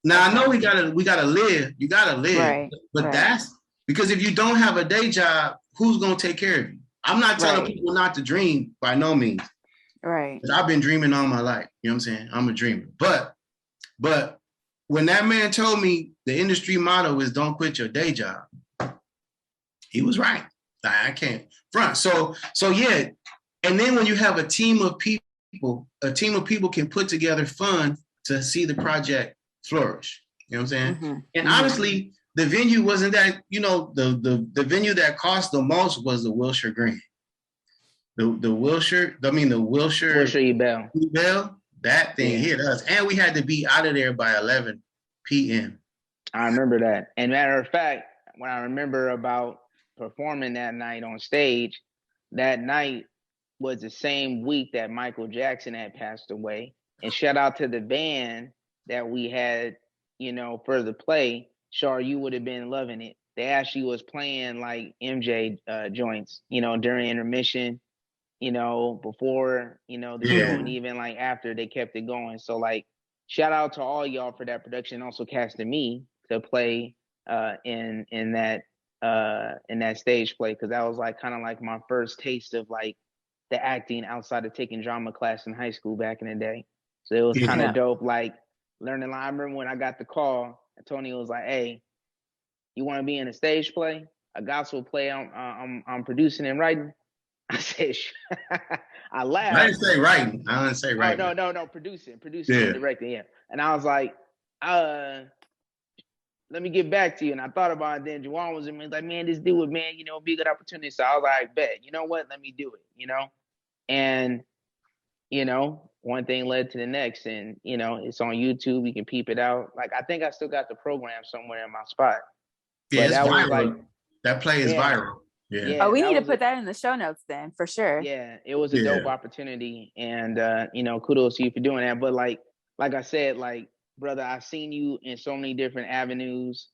Now I know we gotta live. You gotta live, right, but that's because if you don't have a day job, who's gonna take care of you? I'm not telling people not to dream, by no means. Right. I've been dreaming all my life. You know what I'm saying? I'm a dreamer. But when that man told me the industry motto is don't quit your day job, he was right. I can't front. So yeah. And then when you have a team of people can put together funds to see the project flourish. You know what I'm saying? Mm-hmm. And honestly, the venue wasn't that, you know, the venue that cost the most was the Wilshire Green. The Wilshire Yebba, that thing hit us. And we had to be out of there by 11 p.m. I remember that. And matter of fact, when I remember about performing that night on stage, that night was the same week that Michael Jackson had passed away. And shout out to the band that we had, you know, for the play. Shar, you would have been loving it. They actually was playing like MJ joints, you know, during intermission, you know, before, you know, the show, and even like after, they kept it going. So like, shout out to all y'all for that production. Also casting me to play in that stage play, because that was like kind of like my first taste of like the acting outside of taking drama class in high school back in the day. So it was kind of dope, like learning. I remember when I got the call, Antonio was like, "Hey, you want to be in a stage play, a gospel play? I'm producing and writing." I said, I laughed. I didn't say writing. Oh, no, producing and directing, yeah. And I was like, let me get back to you. And I thought about it. Then Juwan was in me, like, man, this dude would, man, you know, be a good opportunity. So I was like, bet, you know what? Let me do it, you know? And, you know, one thing led to the next. And, you know, it's on YouTube. You can peep it out. Like, I think I still got the program somewhere in my spot. Yeah, it's viral. Like, that play is viral. Yeah. Oh, we need to put that in the show notes then, for sure. Yeah, it was a dope opportunity. And, you know, kudos to you for doing that. But like I said, like, brother, I've seen you in so many different avenues,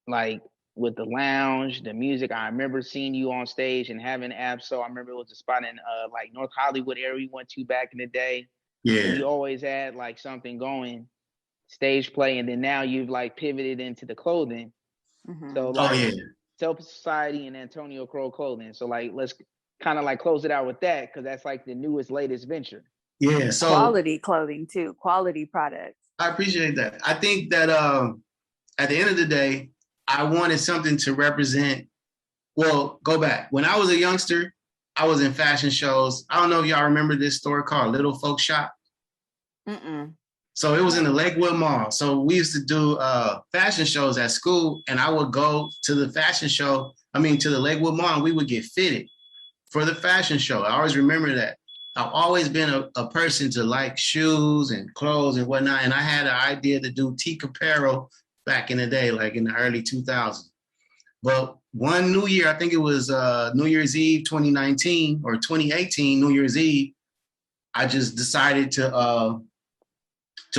like with the lounge, the music. I remember seeing you on stage and having Absol. I remember it was a spot in like North Hollywood area we went to back in the day. Yeah. And you always had like something going, stage play, and then now you've like pivoted into the clothing. Mm-hmm. So like Self Society and Antonio Crowe clothing. So like let's kind of like close it out with that, because that's like the newest, latest venture. Yeah. So quality clothing too, quality products. I appreciate that. I think that at the end of the day, I wanted something to represent. Well, go back. When I was a youngster, I was in fashion shows. I don't know if y'all remember this store called Little Folk Shop. Mm-mm. So it was in the Lakewood Mall. So we used to do fashion shows at school, and I would go to the fashion show, to the Lakewood Mall, and we would get fitted for the fashion show. I always remember that. I've always been a person to like shoes and clothes and whatnot, and I had an idea to do Tika Apparel back in the day, like in the early 2000s. But one New Year, I think it was New Year's Eve 2019 or 2018 New Year's Eve, I just decided to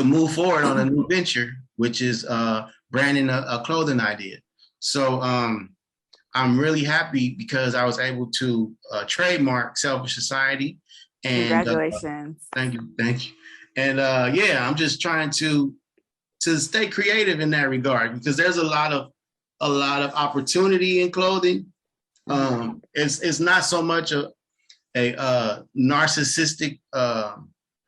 move forward on a new venture, which is branding a clothing idea. So I'm really happy because I was able to trademark Selfish Society. And congratulations. Thank you. And I'm just trying to stay creative in that regard, because there's a lot of opportunity in clothing. It's not so much a narcissistic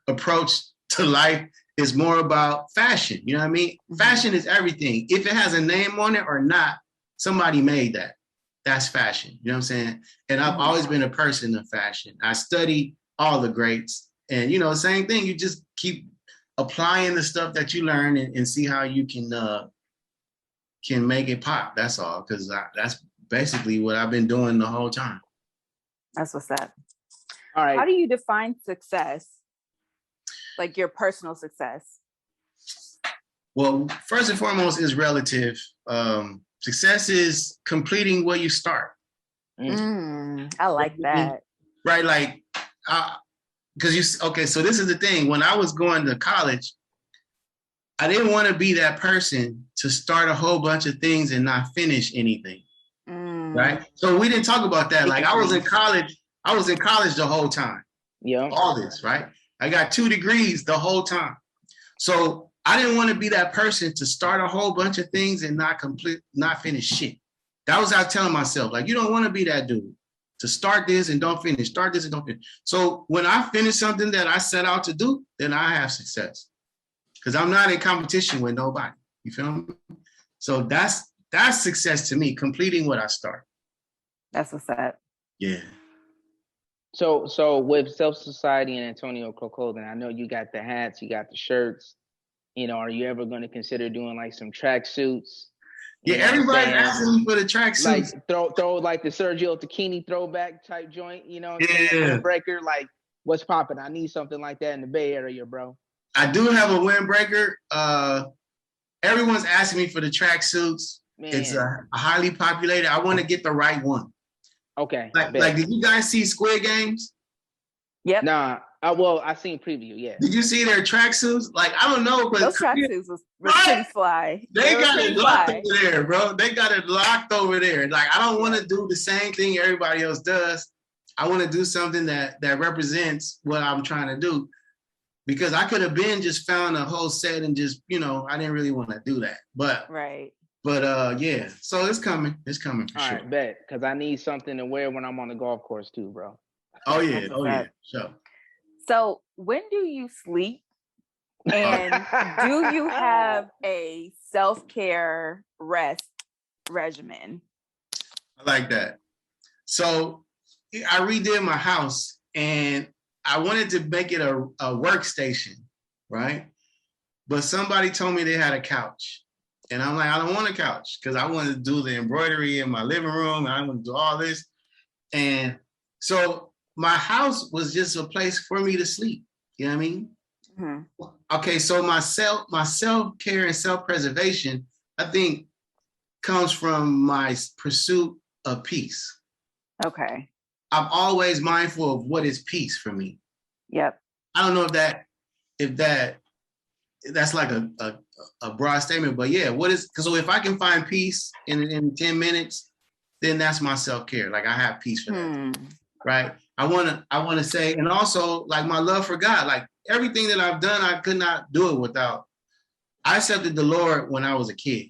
approach to life. It's more about fashion. You know what I mean? Fashion is everything. If it has a name on it or not, somebody made that. That's fashion. You know what I'm saying? And I've always been a person of fashion. I study all the greats, and same thing. You just keep applying the stuff that you learn and see how you can make it pop. That's all. Because that's basically what I've been doing the whole time. That's what's up. All right. How do you define success? Like your personal success? Well, first and foremost is relative. Success is completing where you start. I like that. Right, like, because so this is the thing. When I was going to college, I didn't want to be that person to start a whole bunch of things and not finish anything. Right? So we didn't talk about that. Like, I was in college the whole time. Yeah. All this, right? I got 2 degrees the whole time. So I didn't want to be that person to start a whole bunch of things and not finish shit. That was how I was telling myself, like, you don't want to be that dude to start this and don't finish, start this and don't finish. So when I finish something that I set out to do, then I have success, because I'm not in competition with nobody. You feel me? So that's success to me, completing what I start. That's what's up. Yeah. So with Self Society and Antonio Crowe clothing, I know you got the hats, you got the shirts. Are you ever going to consider doing like some track suits? Yeah, everybody asking me for the track suits. Like throw like the Sergio Tacchini throwback type joint, windbreaker. Like, what's popping? I need something like that in the Bay Area, bro. I do have a windbreaker. Everyone's asking me for the track suits. Man. It's a highly populated. I want to get the right one. Okay. Like, did you guys see Squid Games? Yep. Nah. I seen preview. Yeah. Did you see their tracksuits? Like, I don't know, but those tracksuits was pretty fly. They got it locked over there, bro. They got it locked over there. Like, I don't want to do the same thing everybody else does. I want to do something that represents what I'm trying to do. Because I could have just found a whole set and just, I didn't really want to do that. But right. But yeah, so it's coming. It's coming for sure. All right, bet. Because I need something to wear when I'm on the golf course too, bro. Oh yeah. Sure. So when do you sleep? And do you have a self-care rest regimen? I like that. So I redid my house and I wanted to make it a workstation, right? But somebody told me they had a couch. And I'm like, I don't want a couch, because I want to do the embroidery in my living room and I want to do all this. And so my house was just a place for me to sleep. You know what I mean? Mm-hmm. Okay, so my self-care and self-preservation, I think, comes from my pursuit of peace. Okay. I'm always mindful of what is peace for me. Yep. I don't know if that's like a broad statement, but yeah, so if I can find peace in 10 minutes, then that's my self-care. Like, I have peace for that. Right? I want to say, and also like my love for God, like everything that I've done, I could not do it without. I accepted the Lord when I was a kid.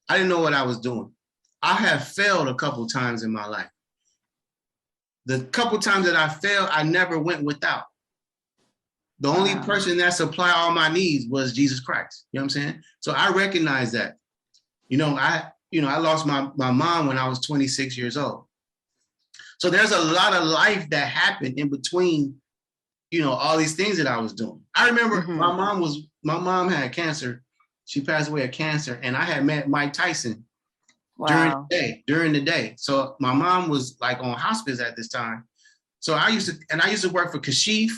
I didn't know what I was doing. I have failed a couple times in my life. The couple times that I failed, I never went without. The only person that supplied all my needs was Jesus Christ. You know what I'm saying? So I recognize that. I lost my mom when I was 26 years old. So there's a lot of life that happened in between, all these things that I was doing. I remember my mom had cancer. She passed away of cancer, and I had met Mike Tyson during the day. So my mom was like on hospice at this time. So I used to work for Kashif.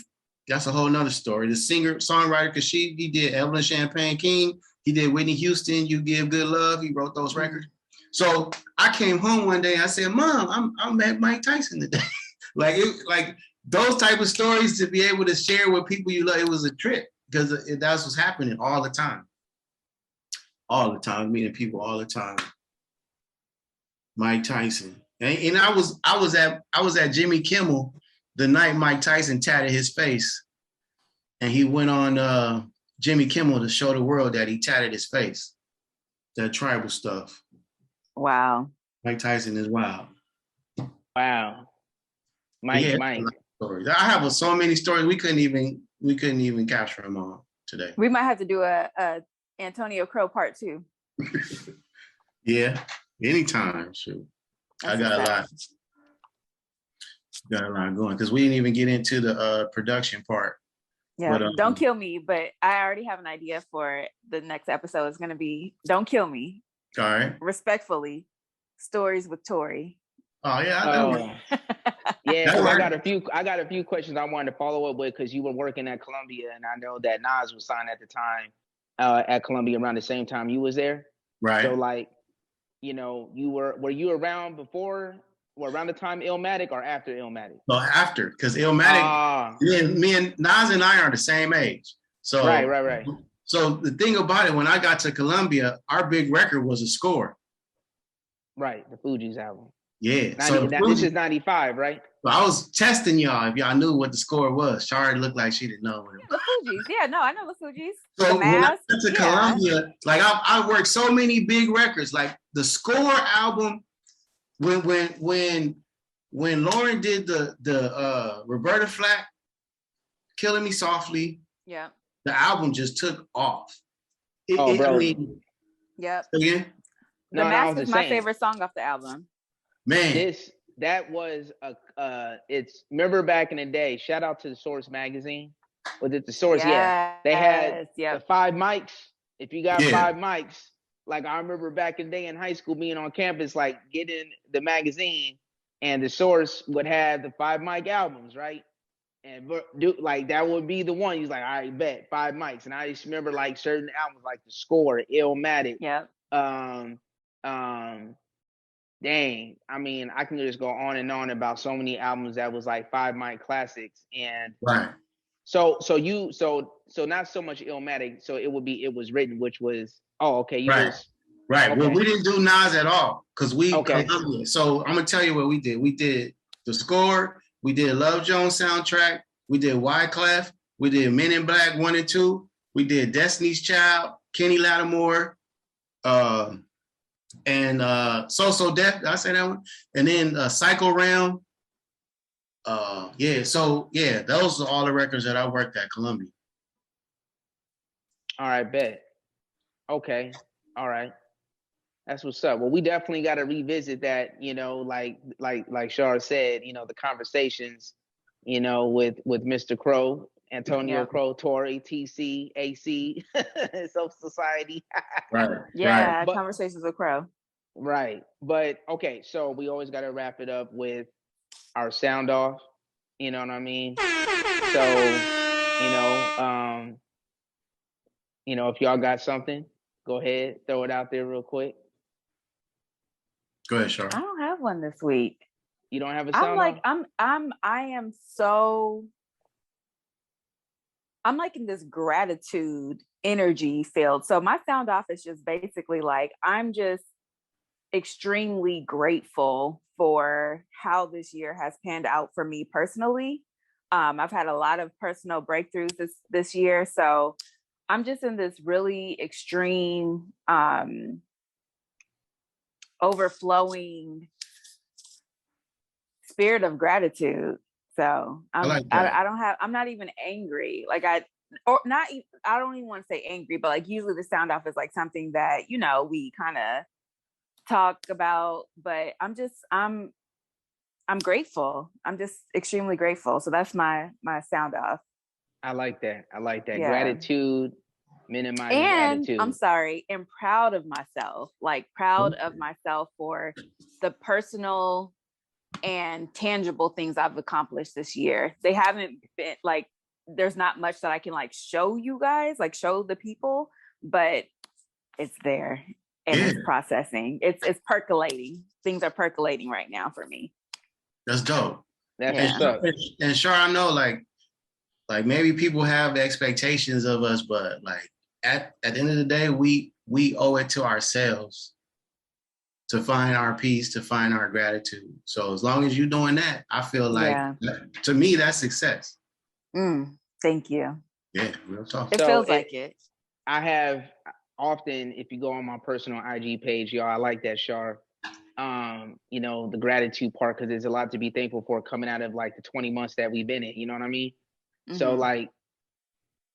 That's a whole nother story. The singer-songwriter Kashif, he did Evelyn Champagne King. He did Whitney Houston, You Give Good Love. He wrote those records. So I came home one day and I said, Mom, I'm at Mike Tyson today. like those type of stories to be able to share with people you love, it was a trip, because that's what's happening all the time. All the time, meeting people all the time. Mike Tyson. And I was at Jimmy Kimmel the night Mike Tyson tatted his face. and he went on Jimmy Kimmel to show the world that he tatted his face. That tribal stuff. Wow. Mike Tyson is wild. Wow. Mike. Stories. I have so many stories we couldn't even capture them all today. We might have to do a Antonio Crowe part 2. Yeah, anytime. Shoot, I got a lot. Got a lot going because we didn't even get into the production part. Yeah, but, don't kill me. But I already have an idea for the next episode. It's going to be "Don't Kill Me." All right. Respectfully, stories with Tori. Oh yeah. Yeah, I got a few questions I wanted to follow up with because you were working at Columbia, and I know that Nas was signed at the time at Columbia around the same time you was there. Right. So like, were you around before or around the time Illmatic or after Illmatic? Well, after, because Illmatic, me and Nas and I are the same age. So right. So the thing about it, when I got to Columbia, our big record was a score. Right, the Fugees album. Yeah. This is 95, right? So I was testing y'all if y'all knew what the score was. Shari looked like she didn't know. The Fugees. Yeah, no, I know the Fugees. So when I went to Columbia, like I worked so many big records, like the Score album. When Lauren did the Roberta Flack, Killing Me Softly, yeah, the album just took off. Bro. Yep. Again? The Mask is my favorite song off the album. Man. That was remember back in the day, shout out to the Source magazine. Was it the Source? Yes, yeah. They had the 5 mics. If you got 5 mics, like I remember back in the day in high school being on campus, like getting the magazine and the Source would have the 5 mic albums, right? And like that would be the one. He's like, all right, bet 5 mics. And I just remember like certain albums like the Score, Illmatic. Yeah. Dang, I mean, I can just go on and on about so many albums that was like 5 mic classics. And right. So not so much Illmatic. So it was written, which was right. Okay. Well, we didn't do Nas at all because Columbia. So I'm gonna tell you what we did. We did the Score. We did Love Jones soundtrack. We did Wyclef. We did Men in Black 1 and 2. We did Destiny's Child, Kenny Lattimore, and So Def. Did I say that one? And then Psycho Realm. Those are all the records that I worked at Columbia. All right, bet. Okay. All right. That's what's up. Well, we definitely got to revisit that, like Shar said, the conversations, with Mr. Crowe, Antonio Crowe, Tori, TC, AC, Social Society. Right. Yeah, right. Conversations with Crowe. Right. But okay, so we always got to wrap it up with our sound off. You know what I mean? So, if y'all got something, go ahead, throw it out there real quick. Go ahead, Shar. I don't have one this week. You don't have a sound off? I'm like in this gratitude energy field. So my sound off is just basically like, I'm just extremely grateful for how this year has panned out for me personally. I've had a lot of personal breakthroughs this year. So I'm just in this really extreme, overflowing spirit of gratitude. So I'm not even angry. Like I don't even want to say angry, but like usually the sound off is like something that, we kind of talk about, but I'm grateful. I'm just extremely grateful. So that's my sound off. I like that. Yeah. Gratitude, minimizing attitude. I'm sorry, and proud of myself. Like proud of myself for the personal and tangible things I've accomplished this year. They haven't been like, there's not much that I can like show you guys, like show the people, but it's there and it's processing. It's percolating. Things are percolating right now for me. That's dope. That's dope. And sure, I know like maybe people have expectations of us, but like at the end of the day, we owe it to ourselves to find our peace, to find our gratitude. So as long as you're doing that, I feel like to me, that's success. Thank you. Yeah, real talk. It feels like it. I have often, if you go on my personal IG page, y'all, I like that, Shar. You know, the gratitude part, because there's a lot to be thankful for coming out of like the 20 months that we've been in, you know what I mean? Mm-hmm. So like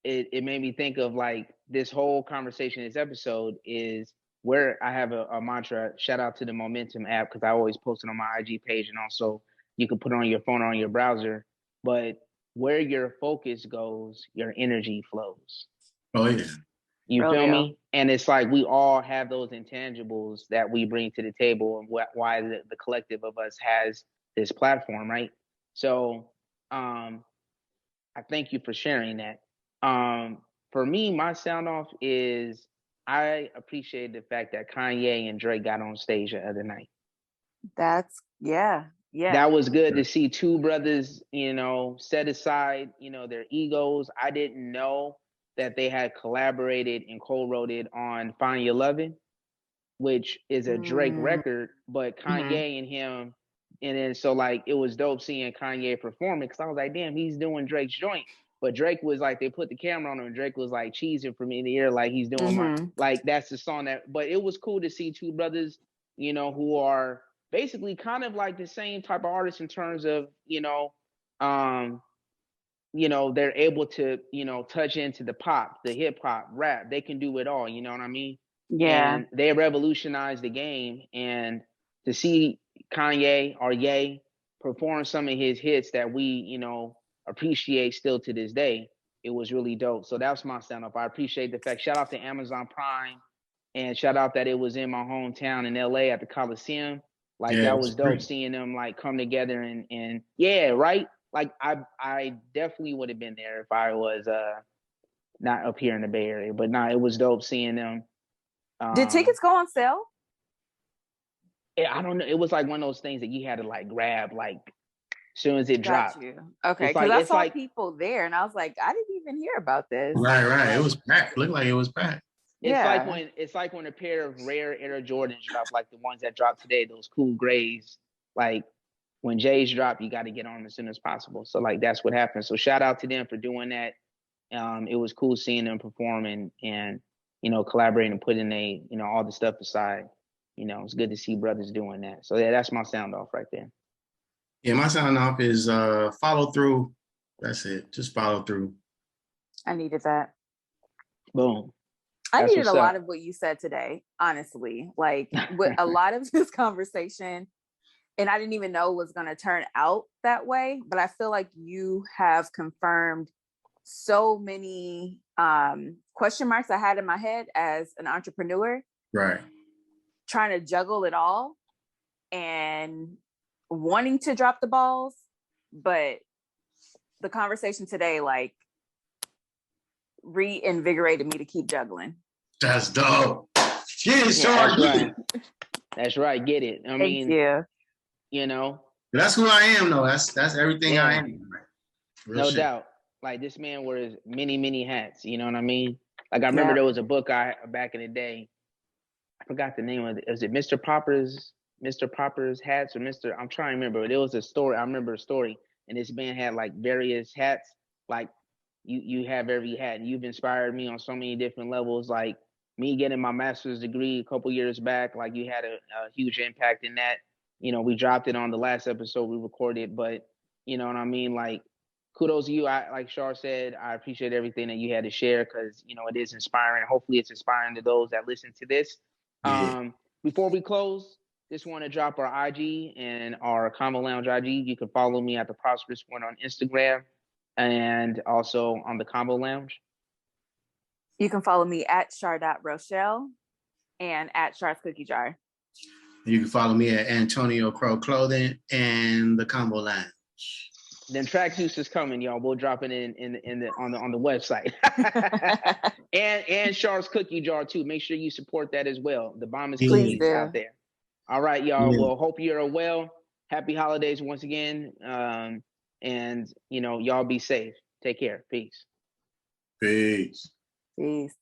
it made me think of like this whole conversation, this episode is where I have a mantra. Shout out to the Momentum app, because I always post it on my IG page, and also you can put it on your phone or on your browser. But where your focus goes, your energy flows. Oh yeah. You feel me? And it's like we all have those intangibles that we bring to the table, and why the collective of us has this platform, right? So I thank you for sharing that. For me, my sound off is I appreciate the fact that Kanye and Drake got on stage the other night. That's yeah. That was good to see two brothers, you know, set aside, you know, their egos. I didn't know that they had collaborated and co-wrote it on Find Your Lovin', which is a Drake record, but Kanye and him, and then so like it was dope seeing Kanye perform it, because I was like, damn, he's doing Drake's joint. But Drake was like, they put the camera on him, and Drake was like cheesing from in the ear, like he's doing like that's the song that. But it was cool to see two brothers, you know, who are basically kind of like the same type of artists in terms of, you know, they're able to, you know, touch into the pop, the hip hop, rap. They can do it all. You know what I mean? Yeah. And they revolutionized the game. And to see Kanye or Ye perform some of his hits that we, you know, appreciate still to this day, it was really dope. So that's my stand up. I appreciate the fact. Shout out to Amazon Prime, and shout out that it was in my hometown in LA at the Coliseum. Like that was dope seeing them like come together and yeah, right. Like I definitely would have been there if I was not up here in the Bay Area. But it was dope seeing them. Did tickets go on sale? I don't know. It was like one of those things that you had to like grab like as soon as it dropped. You. Okay, because I saw people there, and I was like, I didn't even hear about this. Right. It was packed. Looked like it was packed. It's like when a pair of rare Air Jordans drop, like the ones that dropped today, those cool grays. Like when J's drop, you got to get on them as soon as possible. So like that's what happened. So shout out to them for doing that. It was cool seeing them perform and you know, collaborating and putting all the stuff aside. You know, it's good to see brothers doing that. So yeah, that's my sound off right there. Yeah, my sound off is follow through. That's it. Just follow through. I needed that. Boom. I needed a lot of what you said today, honestly. Like with a lot of this conversation, and I didn't even know it was going to turn out that way, but I feel like you have confirmed so many question marks I had in my head as an entrepreneur. Right. Trying to juggle it all and wanting to drop the balls, but the conversation today, like, reinvigorated me to keep juggling. That's dope. Yeah, that's right. Get it. I mean, you know, that's who I am, though. That's everything I am. No doubt. Like this man wears many hats. You know what I mean? Like I remember there was a book back in the day. I forgot the name of it. Was it Mr. Popper's hats or Mr. I'm trying to remember, but it was a story. I remember a story, and this man had like various hats. Like you have every hat, and you've inspired me on so many different levels. Like me getting my master's degree a couple years back, like you had a huge impact in that. You know, we dropped it on the last episode we recorded, but you know what I mean? Like kudos to you. Like Shar said, I appreciate everything that you had to share, because you know it is inspiring. Hopefully it's inspiring to those that listen to this. Before we close, just want to drop our IG and our Convo Lounge IG. You can follow me at The Prosperous One on Instagram and also on the Convo Lounge. You can follow me at Char.Rochelle and at Char's Cookie Jar. You can follow me at Antonio Crowe Clothing and the Convo Lounge. Then track juice is coming, y'all. We'll drop it on the website. and Char's Cookie Jar too. Make sure you support that as well. The bomb is cookies out there. All right, y'all. Yeah. Well, hope you're well. Happy holidays once again. And you know, y'all be safe. Take care. Peace. Peace. Peace.